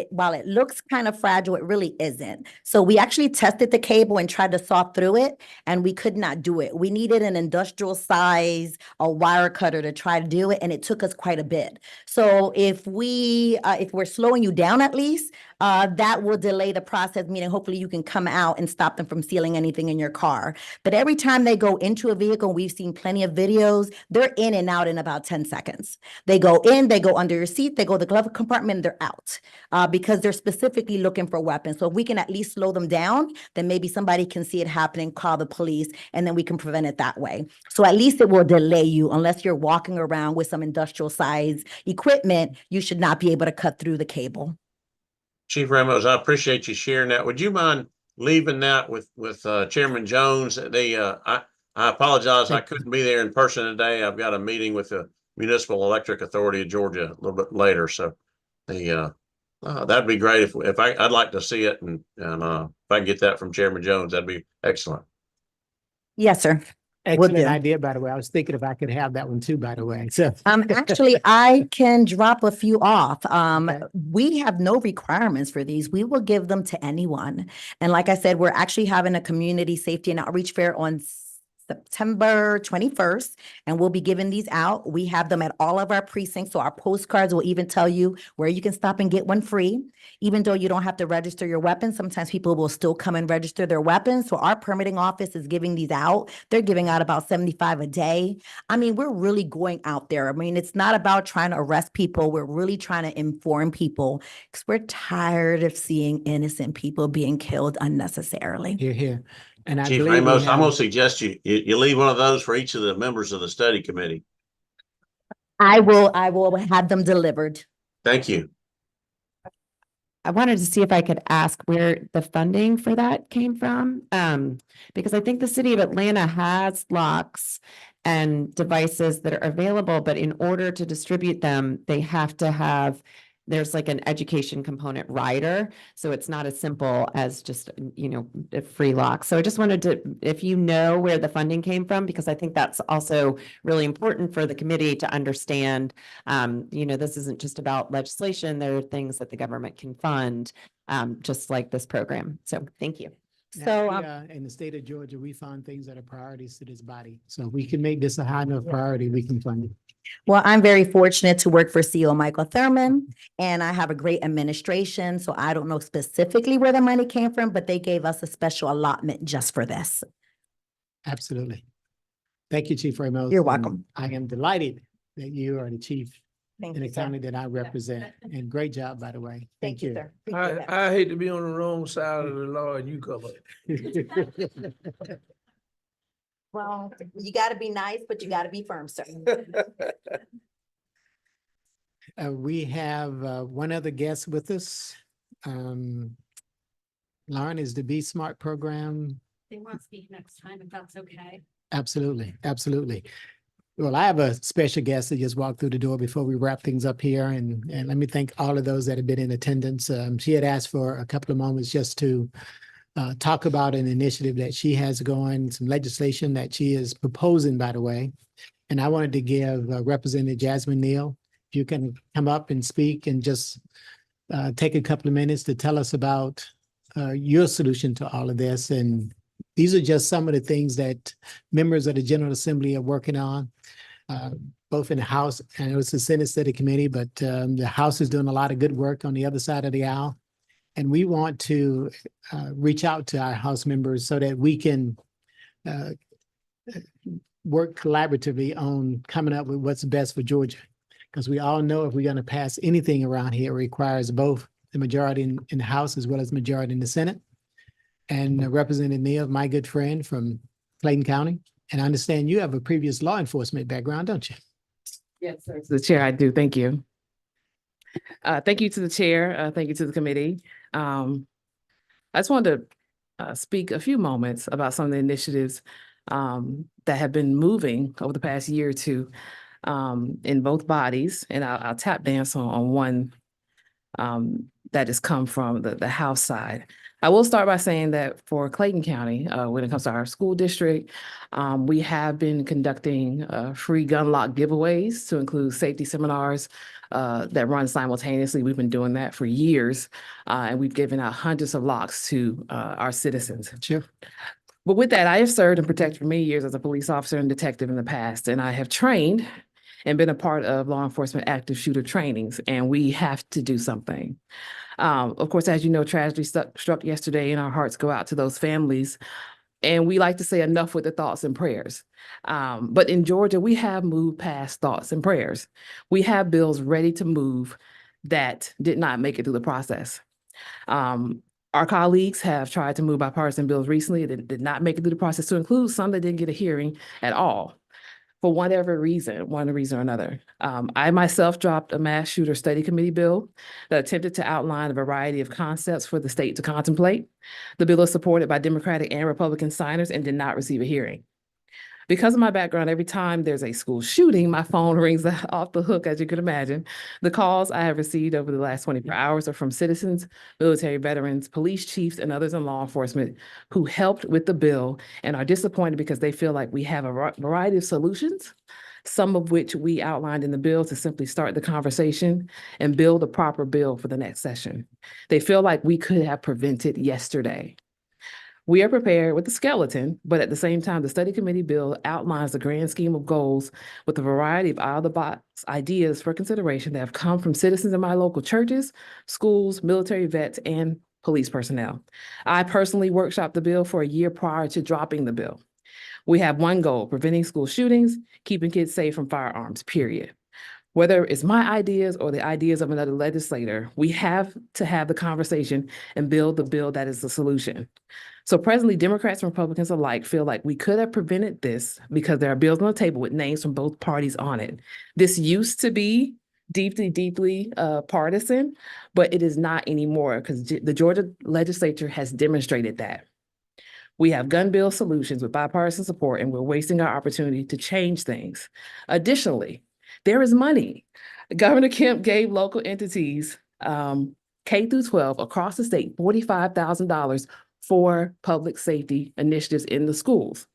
Speaker 11: while it looks kind of fragile, it really isn't. So we actually tested the cable and tried to saw through it, and we could not do it. We needed an industrial size, a wire cutter to try to do it, and it took us quite a bit. So if we're slowing you down at least, that will delay the process, meaning hopefully you can come out and stop them from stealing anything in your car. But every time they go into a vehicle, we've seen plenty of videos, they're in and out in about 10 seconds. They go in, they go under your seat, they go to the glove compartment, then they're out. Because they're specifically looking for weapons. So if we can at least slow them down, then maybe somebody can see it happening, call the police, and then we can prevent it that way. So at least it will delay you unless you're walking around with some industrial size equipment, you should not be able to cut through the cable.
Speaker 8: Chief Ramos, I appreciate you sharing that. Would you mind leaving that with Chairman Jones? I apologize, I couldn't be there in person today. I've got a meeting with the Municipal Electric Authority of Georgia a little bit later. So that'd be great if I'd like to see it, and if I can get that from Chairman Jones, that'd be excellent.
Speaker 11: Yes, sir.
Speaker 3: Excellent
Speaker 11: do.
Speaker 3: idea, by the way. I was thinking if I could have that one too, by the way. So
Speaker 11: Actually, I can drop a few off.
Speaker 3: Okay.
Speaker 11: We have no requirements for these. We will give them to anyone. And like I said, we're actually having a community safety and outreach fair on September 21st, and we'll be giving these out. We have them at all of our precincts. So our postcards will even tell you where you can stop and get one free. Even though you don't have to register your weapons, sometimes people will still come and register their weapons. So our permitting office is giving these out. They're giving out about 75 a day. I mean, we're really going out there. I mean, it's not about trying to arrest people. We're really trying to inform people because we're tired of seeing innocent people being killed unnecessarily.
Speaker 3: Here, here. And I
Speaker 8: Chief
Speaker 3: believe we
Speaker 8: Ramos, I'm
Speaker 3: have-
Speaker 8: gonna suggest you leave one of those for each of the members of the study committee.
Speaker 11: I will have them delivered.
Speaker 8: Thank you.
Speaker 9: I wanted to see if I could ask where the funding for that came from. Because I think the city of Atlanta has locks and devices that are available, but in order to distribute them, they have to have, there's like an education component rider. So it's not as simple as just, a free lock. So I just wanted to, if you know where the funding came from, because I think that's also really important for the committee to understand. This isn't just about legislation. There are things that the government can fund, just like this program. So thank you.
Speaker 11: So,
Speaker 3: in the state of Georgia, we fund things that are priorities to this body. So if we can make this a high enough priority, we can fund it.
Speaker 11: well, I'm very fortunate to work for CEO Michael Thurman, and I have a great administration. So I don't know specifically where the money came from, but they gave us a special allotment just for this.
Speaker 3: Absolutely. Thank you, Chief Ramos.
Speaker 11: You're
Speaker 3: and
Speaker 11: welcome.
Speaker 3: I am delighted that you are the chief
Speaker 11: Thank
Speaker 3: in the
Speaker 11: you, sir.
Speaker 3: county that I represent. And great job, by the way.
Speaker 11: Thank you, sir. Appreciate that.
Speaker 5: I hate to be on the wrong side of the law and you cover it.
Speaker 11: Well, you gotta be nice, but you gotta be firm, sir.
Speaker 3: We have one other guest with us. Lauren, is the Be Smart program?
Speaker 12: They want to speak next time, if that's okay.
Speaker 3: Absolutely, absolutely. Well, I have a special guest that just walked through the door before we wrap things up here. And let me thank all of those that have been in attendance. She had asked for a couple of moments just to talk about an initiative that she has going, some legislation that she is proposing, by the way. And I wanted to give Representative Jasmine Neal, if you can come up and speak and just take a couple of minutes to tell us about your solution to all of this. And these are just some of the things that members of the General Assembly are working on, both in the House, and it was the Senate Study Committee, but the House is doing a lot of good work on the other side of the aisle. And we want to reach out to our House members so that we can work collaboratively on coming up with what's best for Georgia. Because we all know if we're going to pass anything around here, it requires both the majority in the House as well as majority in the Senate. And Representative Neal, my good friend from Clayton County. And I understand you have a previous law enforcement background, don't you?
Speaker 13: Yes, sir. The chair, I do. Thank you. Thank you to the chair. Thank you to the committee. I just wanted to speak a few moments about some of the initiatives that have been moving over the past year or two in both bodies. And I'll tap dance on one that has come from the House side. I will start by saying that for Clayton County, when it comes to our school district, we have been conducting free gun lock giveaways to include safety seminars that run simultaneously. We've been doing that for years, and we've given out hundreds of locks to our citizens.
Speaker 3: Sure.
Speaker 13: But with that, I have served and protected for many years as a police officer and detective in the past, and I have trained and been a part of law enforcement active shooter trainings, and we have to do something. Of course, as you know, tragedy struck yesterday, and our hearts go out to those families. And we like to say enough with the thoughts and prayers. But in Georgia, we have moved past thoughts and prayers. We have bills ready to move that did not make it through the process. Our colleagues have tried to move bipartisan bills recently that did not make it through the process, to include some that didn't get a hearing at all for whatever reason, one reason or another. I myself dropped a mass shooter study committee bill that attempted to outline a variety of concepts for the state to contemplate. The bill is supported by Democratic and Republican signers and did not receive a hearing. Because of my background, every time there's a school shooting, my phone rings off the hook, as you can imagine. The calls I have received over the last 24 hours are from citizens, military veterans, police chiefs, and others in law enforcement who helped with the bill and are disappointed because they feel like we have a variety of solutions, some of which we outlined in the bill to simply start the conversation and build a proper bill for the next session. They feel like we could have prevented yesterday. We are prepared with the skeleton, but at the same time, the study committee bill outlines the grand scheme of goals with a variety of out-of-the-box ideas for consideration that have come from citizens in my local churches, schools, military vets, and police personnel. I personally workshopped the bill for a year prior to dropping the bill. We have one goal: preventing school shootings, keeping kids safe from firearms, period. Whether it's my ideas or the ideas of another legislator, we have to have the conversation and build the bill that is the solution. So presently, Democrats and Republicans alike feel like we could have prevented this because there are bills on the table with names from both parties on it. This used to be deeply partisan, but it is not anymore because the Georgia legislature has demonstrated that. We have gun bill solutions with bipartisan support, and we're wasting our opportunity to change things. Additionally, there is money. Governor Kemp gave local entities, K through 12 across the state, $45,000 for public safety initiatives in the schools.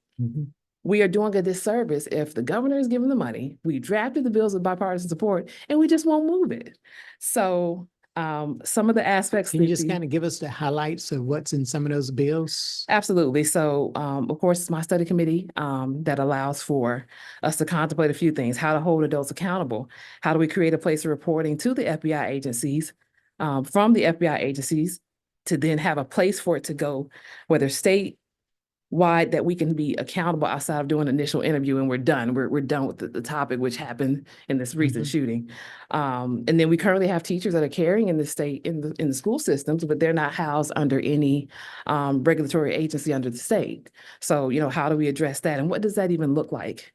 Speaker 13: We are doing a disservice if the governor is giving the money, we drafted the bills with bipartisan support, and we just won't move it. So some of the aspects.
Speaker 3: Can you just kind of give us the highlights of what's in some of those bills?
Speaker 13: Absolutely. So, of course, it's my study committee that allows for us to contemplate a few things: how to hold adults accountable, how do we create a place of reporting to the FBI agencies, from the FBI agencies, to then have a place for it to go, whether statewide, that we can be accountable outside of doing an initial interview and we're done. We're done with the topic, which happened in this recent shooting. And then we currently have teachers that are caring in the state, in the school systems, but they're not housed under any regulatory agency under the state. So, how do we address that? And what does that even look like?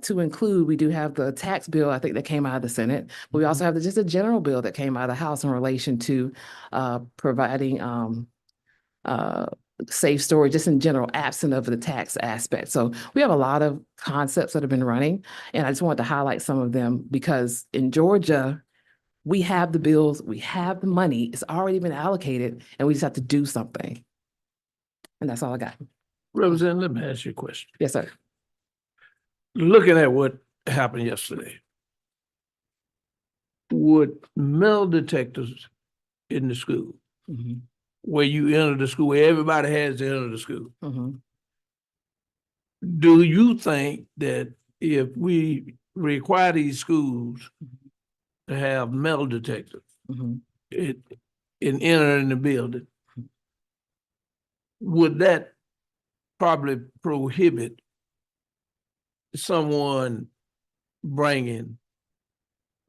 Speaker 13: To include, we do have the tax bill, I think, that came out of the Senate. But we also have just a general bill that came out of the House in relation to providing safe storage, just in general, absent of the tax aspect. So we have a lot of concepts that have been running, and I just wanted to highlight some of them because in Georgia, we have the bills, we have the money, it's already been allocated, and we just have to do something. And that's all I got.
Speaker 5: Representative, let me ask you a question.
Speaker 13: Yes, sir.
Speaker 5: Looking at what happened yesterday, would metal detectors in the school, where you enter the school, where everybody has to enter the school, do you think that if we require these schools to have metal detectors in entering the building, would that probably prohibit someone bringing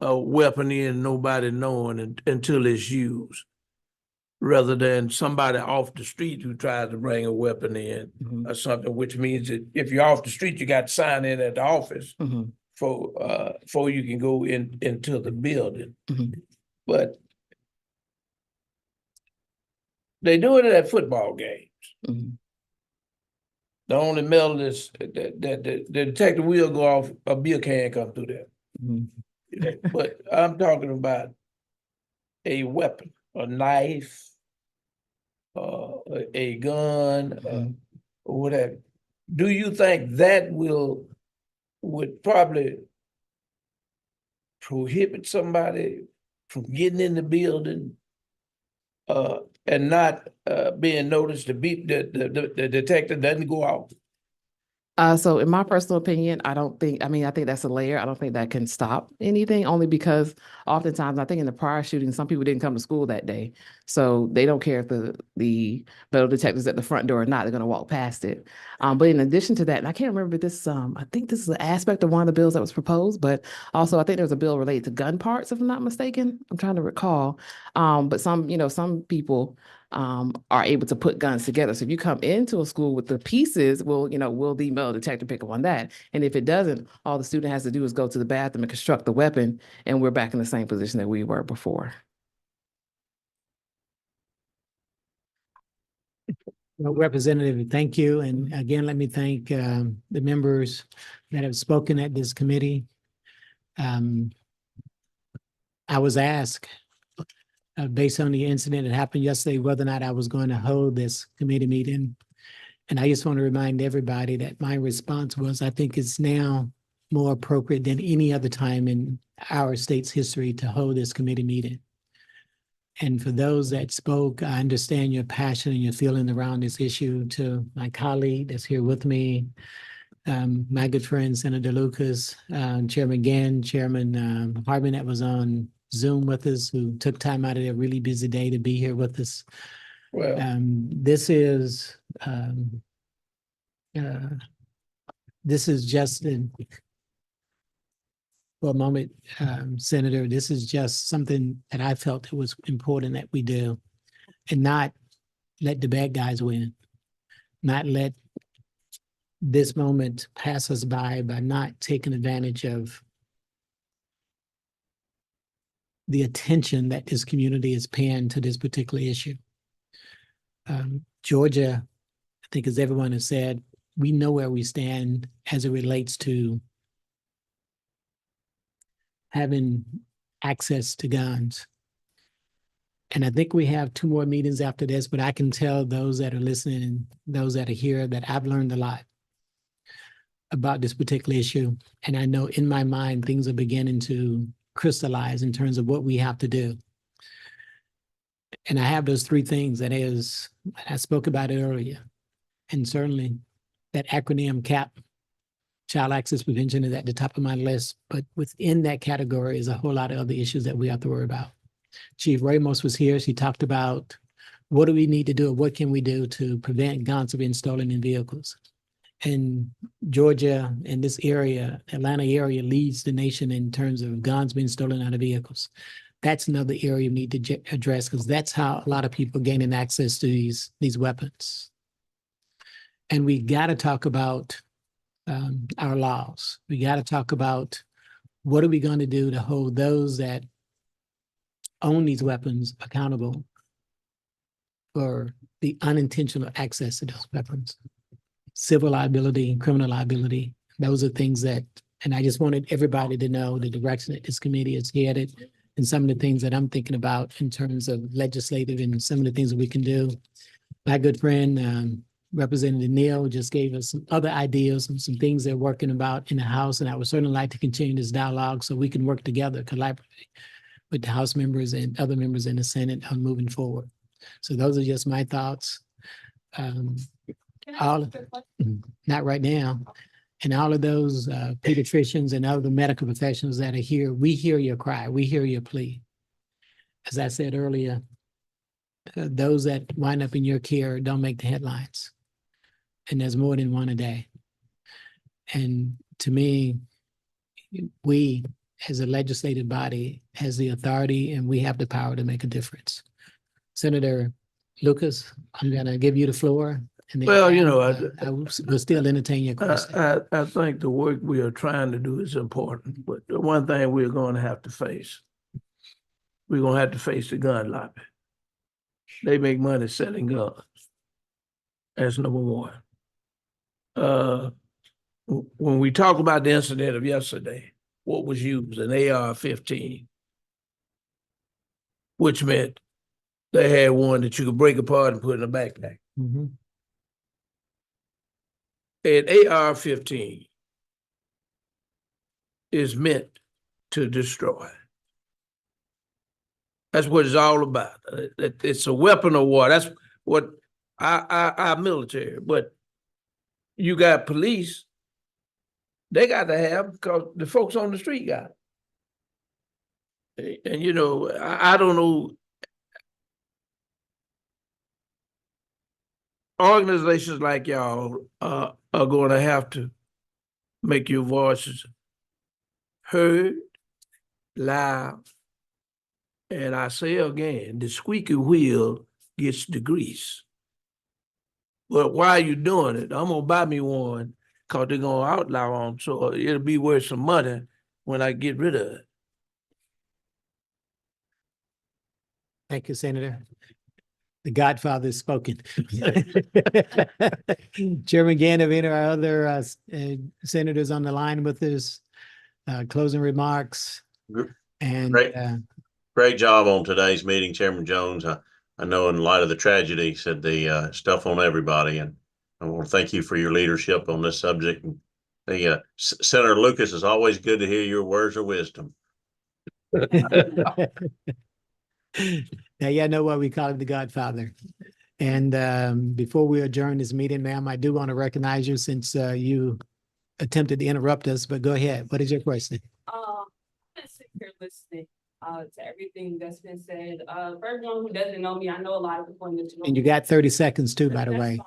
Speaker 5: a weapon in, nobody knowing until it's used, rather than somebody off the street who tries to bring a weapon in or something, which means that if you're off the street, you got to sign in at the office before you can go into the building. But they do it at football games. The only metal is that the detector will go off, a beer can come through there. But I'm talking about a weapon, a knife, a gun, or whatever. Do you think that would probably prohibit somebody from getting in the building and not being noticed? The detector doesn't go off.
Speaker 13: So in my personal opinion, I think that's a layer. I don't think that can stop anything, only because oftentimes I think in the prior shooting, some people didn't come to school that day. So they don't care if the metal detector's at the front door or not, they're gonna walk past it. But in addition to that, and I can't remember this, I think this is an aspect of one of the bills that was proposed, but also I think there was a bill related to gun parts, if I'm not mistaken. I'm trying to recall. But some people are able to put guns together. So if you come into a school with the pieces, will the metal detector pick up on that? And if it doesn't, all the student has to do is go to the bathroom and construct the weapon, and we're back in the same position that we were before.
Speaker 3: Well, Representative, thank you. And again, let me thank the members that have spoken at this committee. I was asked, based on the incident that happened yesterday, whether or not I was going to hold this committee meeting. And I just want to remind everybody that my response was, I think it's now more appropriate than any other time in our state's history to hold this committee meeting. And for those that spoke, I understand your passion and your feeling around this issue. To my colleague that's here with me, my good friend, Senator Lucas, Chairman Gann, Chairman Hartman that was on Zoom with us, who took time out of their really busy day to be here with us.
Speaker 5: Well,
Speaker 3: This is just for a moment, Senator, this is just something that I felt it was important that we do, and not let the bad guys win, not let this moment pass us by not taking advantage of the attention that this community is paying to this particular issue. Georgia, I think as everyone has said, we know where we stand as it relates to having access to guns. And I think we have 2 more meetings after this, but I can tell those that are listening and those that are here that I've learned a lot about this particular issue. And I know in my mind, things are beginning to crystallize in terms of what we have to do. And I have those 3 things. That is, I spoke about it earlier. And certainly that acronym CAP, Child Access Prevention, is at the top of my list. But within that category is a whole lot of other issues that we have to worry about. Chief Ramos was here. She talked about what do we need to do, or what can we do to prevent guns from being stolen in vehicles. And Georgia and this area, Atlanta area, leads the nation in terms of guns being stolen out of vehicles. That's another area we need to address, because that's how a lot of people are gaining access to these weapons. And we got to talk about our laws. We got to talk about what are we going to do to hold those that own these weapons accountable for the unintentional access to those weapons. Civil liability, criminal liability, those are things that, and I just wanted everybody to know the direction that this committee is headed, and some of the things that I'm thinking about in terms of legislative and some of the things that we can do. My good friend, Representative Neal, just gave us some other ideas and some things they're working about in the House, and I would certainly like to continue this dialogue so we can work together collaboratively with the House members and other members in the Senate on moving forward. So those are just my thoughts. Not right now. And all of those pediatricians and other medical professionals that are here, we hear your cry, we hear your plea. As I said earlier, those that wind up in your care don't make the headlines. And there's more than one a day. And to me, we as a legislative body has the authority and we have the power to make a difference. Senator Lucas, I'm going to give you the floor. And then
Speaker 5: Well,
Speaker 3: I will still entertain your question.
Speaker 5: I think the work we are trying to do is important, but the one thing we're going to have to face, we're going to have to face the gun lobby. They make money selling guns. That's number one. When we talk about the incident of yesterday, what was used, an AR-15, which meant they had one that you could break apart and put in a backpack.
Speaker 3: Mhm.
Speaker 5: An AR-15 is meant to destroy. That's what it's all about. It's a weapon of war. That's what our military, but you got police, they got to have, because the folks on the street got it. And you know, I don't know. Organizations like y'all are going to have to make your voices heard, loud. And I say again, the squeaky wheel gets the grease. But while you're doing it, I'm gonna buy me one because they're gonna outlaw them, so it'll be worth some money when I get rid of it.
Speaker 3: Thank you, Senator. The Godfather has spoken. Chairman Gann, have any of our other senators on the line with us? Closing remarks and
Speaker 8: Great. Great job on today's meeting, Chairman Jones. I know in light of the tragedy, said the stuff on everybody, and I want to thank you for your leadership on this subject. And Senator Lucas, is always good to hear your words of wisdom.
Speaker 3: now, yeah, I know why we call him the Godfather. And before we adjourn this meeting, ma'am, I do want to recognize you since you attempted to interrupt us, but go ahead. What is your question?
Speaker 14: I'm just sitting here listening to everything that's been said. For everyone who doesn't know me, I know a lot of people in this room.
Speaker 3: And you got 30 seconds too, by the
Speaker 14: That's
Speaker 3: way.
Speaker 14: fine.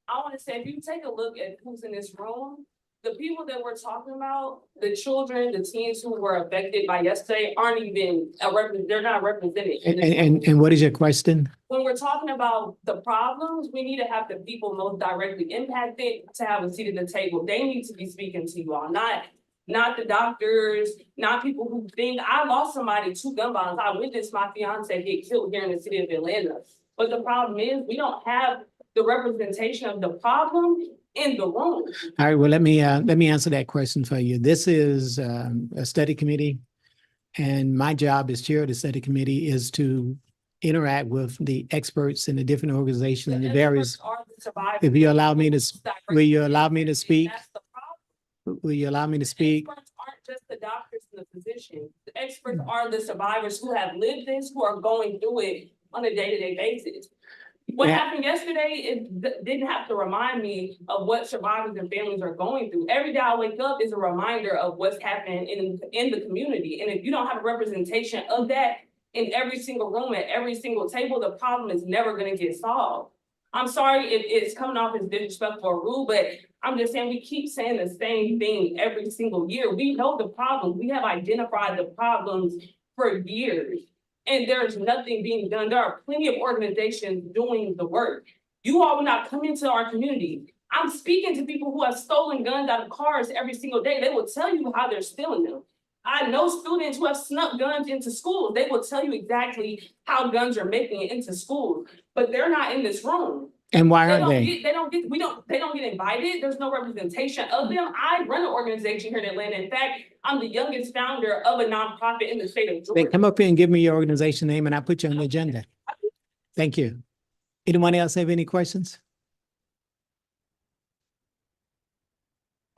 Speaker 14: I want to say, if you take a look at who's in this room, the people that we're talking about, the children, the teens who were affected by yesterday aren't even they're not represented.
Speaker 3: And what is your question?
Speaker 14: When we're talking about the problems, we need to have the people most directly impacted to have a seat at the table. They need to be speaking to you all, not the doctors, not people who think. I lost somebody to gun violence. I witnessed my fiance get killed here in the city of Atlanta. But the problem is we don't have the representation of the problem in the room.
Speaker 3: All right, well, let me answer that question for you. This is a study committee, and my job as chair of the study committee is to interact with the experts in the different organizations and the various. If you allow me to, will you allow me to speak? Will you allow me to speak?
Speaker 14: Experts aren't just the doctors and the physicians. The experts are the survivors who have lived this, who are going through it on a day-to-day basis. What happened yesterday didn't have to remind me of what survivors and families are going through. Every day I wake up is a reminder of what's happening in the community. And if you don't have a representation of that in every single room, at every single table, the problem is never gonna get solved. I'm sorry if it's coming off as disrespectful or rude, but I'm just saying we keep saying the same thing every single year. We know the problem. We have identified the problems for years. And there's nothing being done. There are plenty of organizations doing the work. You all will not come into our community. I'm speaking to people who have stolen guns out of cars every single day. They will tell you how they're stealing them. I know students who have snuck guns into schools. They will tell you exactly how guns are making it into schools, but they're not in this room.
Speaker 3: And why aren't
Speaker 14: they? They don't get invited. There's no representation of them. I run an organization here in Atlanta. In fact, I'm the youngest founder of a nonprofit in the state of Georgia.
Speaker 3: Then come up here and give me your organization name and I'll put you on the agenda. Thank you. Anyone else have any questions?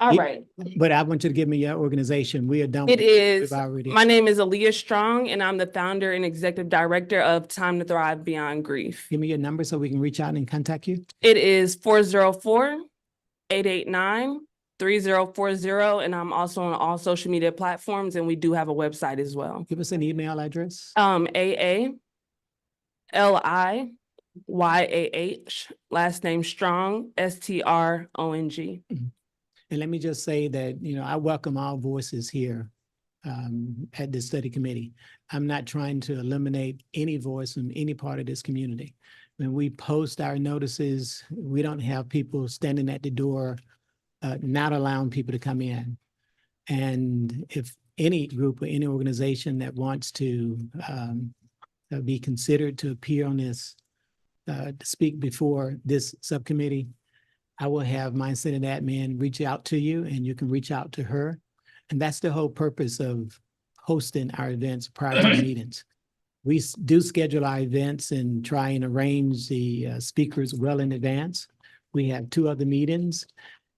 Speaker 14: All right.
Speaker 3: But I want you to give me your organization. We are done.
Speaker 14: It is.
Speaker 3: We've already.
Speaker 14: My name is Aaliyah Strong, and I'm the founder and executive director of Time to Thrive Beyond Grief.
Speaker 3: Give me your number so we can reach out and contact you.
Speaker 14: It is 404-889-3040, and I'm also on all social media platforms, and we do have a website as well.
Speaker 3: Give us an email address.
Speaker 14: AALIYAH, last name Strong, STRONG.
Speaker 3: And let me just say that, I welcome all voices here at the study committee. I'm not trying to eliminate any voice from any part of this community. When we post our notices, we don't have people standing at the door, not allowing people to come in. And if any group or any organization that wants to be considered to appear on this, to speak before this subcommittee, I will have my Senate admin reach out to you and you can reach out to her. And that's the whole purpose of hosting our events prior to the meetings. We do schedule our events and try and arrange the speakers well in advance. We have 2 other meetings.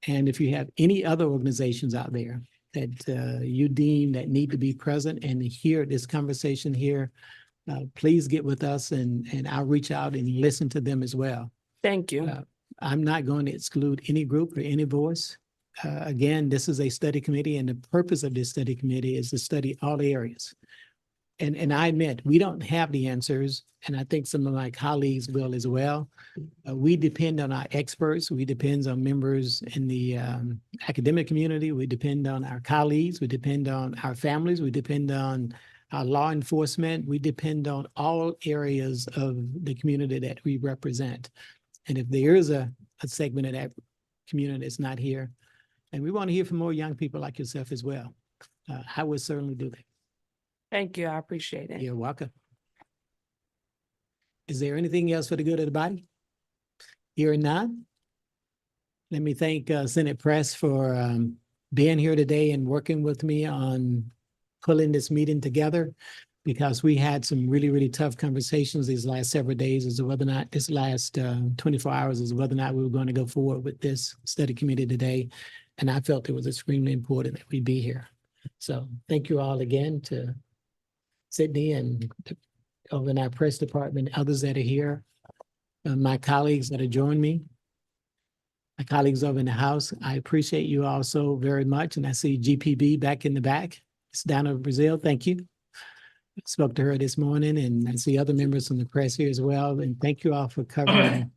Speaker 3: And if you have any other organizations out there that you deem that need to be present and hear this conversation here, please get with us and I'll reach out and listen to them as well.
Speaker 14: Thank you.
Speaker 3: I'm not going to exclude any group or any voice. Again, this is a study committee, and the purpose of this study committee is to study all areas. And I admit, we don't have the answers, and I think some of my colleagues will as well. We depend on our experts. We depend on members in the academic community. We depend on our colleagues. We depend on our families. We depend on our law enforcement. We depend on all areas of the community that we represent. And if there is a segment of that community that's not here, and we want to hear from more young people like yourself as well, I would certainly do that.
Speaker 14: Thank you. I appreciate it.
Speaker 3: You're welcome. Is there anything else for the good of the body? Here and now? Let me thank Senate Press for being here today and working with me on pulling this meeting together, because we had some really, really tough conversations these last several days as to whether or not this last 24 hours as to whether or not we were going to go forward with this study committee today. And I felt it was extremely important that we be here. So thank you all again to Sydney and over in our press department, others that are here, my colleagues that have joined me, my colleagues over in the House. I appreciate you all so very much. And I see GPB back in the back. It's down in Brazil. Thank you. I spoke to her this morning, and I see other members from the press here as well. And thank you all for covering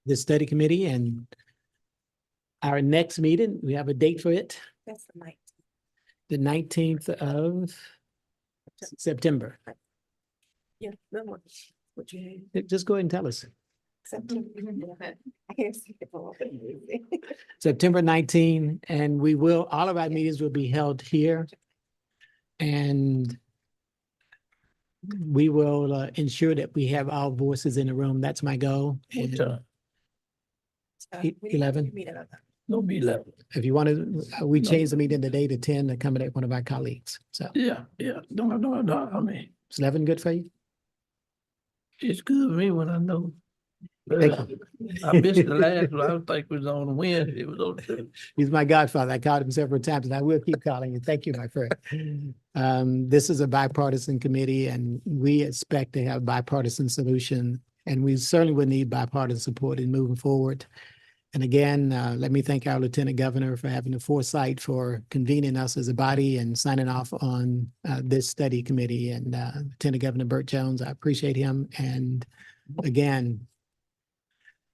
Speaker 3: this study committee. And our next meeting, we have a date for it.
Speaker 10: That's the night.
Speaker 3: The 19th of September.
Speaker 10: Yeah, that one. What you had.
Speaker 3: Just go ahead and tell us.
Speaker 10: September. I can't see it all.
Speaker 3: September 19, and we will, all of our meetings will be held here. And we will ensure that we have all voices in the room. That's my goal.
Speaker 5: What
Speaker 3: And
Speaker 5: time?
Speaker 3: 11.
Speaker 5: Don't be 11.
Speaker 3: If you want to, we changed the meeting today to 10 to accommodate one of our colleagues. So
Speaker 5: Yeah. No, I mean,
Speaker 3: is 11 good for you?
Speaker 5: it's good for me when I know.
Speaker 3: Thank you.
Speaker 5: I missed the last one. I don't think it was on Wednesday. It was on Tuesday.
Speaker 3: He's my godfather. I called him several times, and I will keep calling you. Thank you, my friend. This is a bipartisan committee, and we expect to have bipartisan solution, and we certainly would need bipartisan support in moving forward. And again, let me thank our Lieutenant Governor for having the foresight for convening us as a body and signing off on this study committee. And Lieutenant Governor Burt Jones, I appreciate him. And again,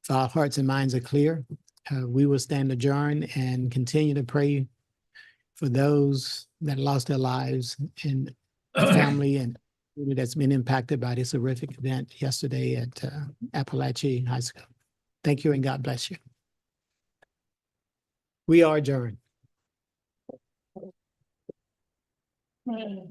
Speaker 3: if our hearts and minds are clear, we will stand adjourned and continue to pray for those that lost their lives and the family and that's been impacted by this horrific event yesterday at Appalachia High School. Thank you and God bless you. We are adjourned.
Speaker 5: Man,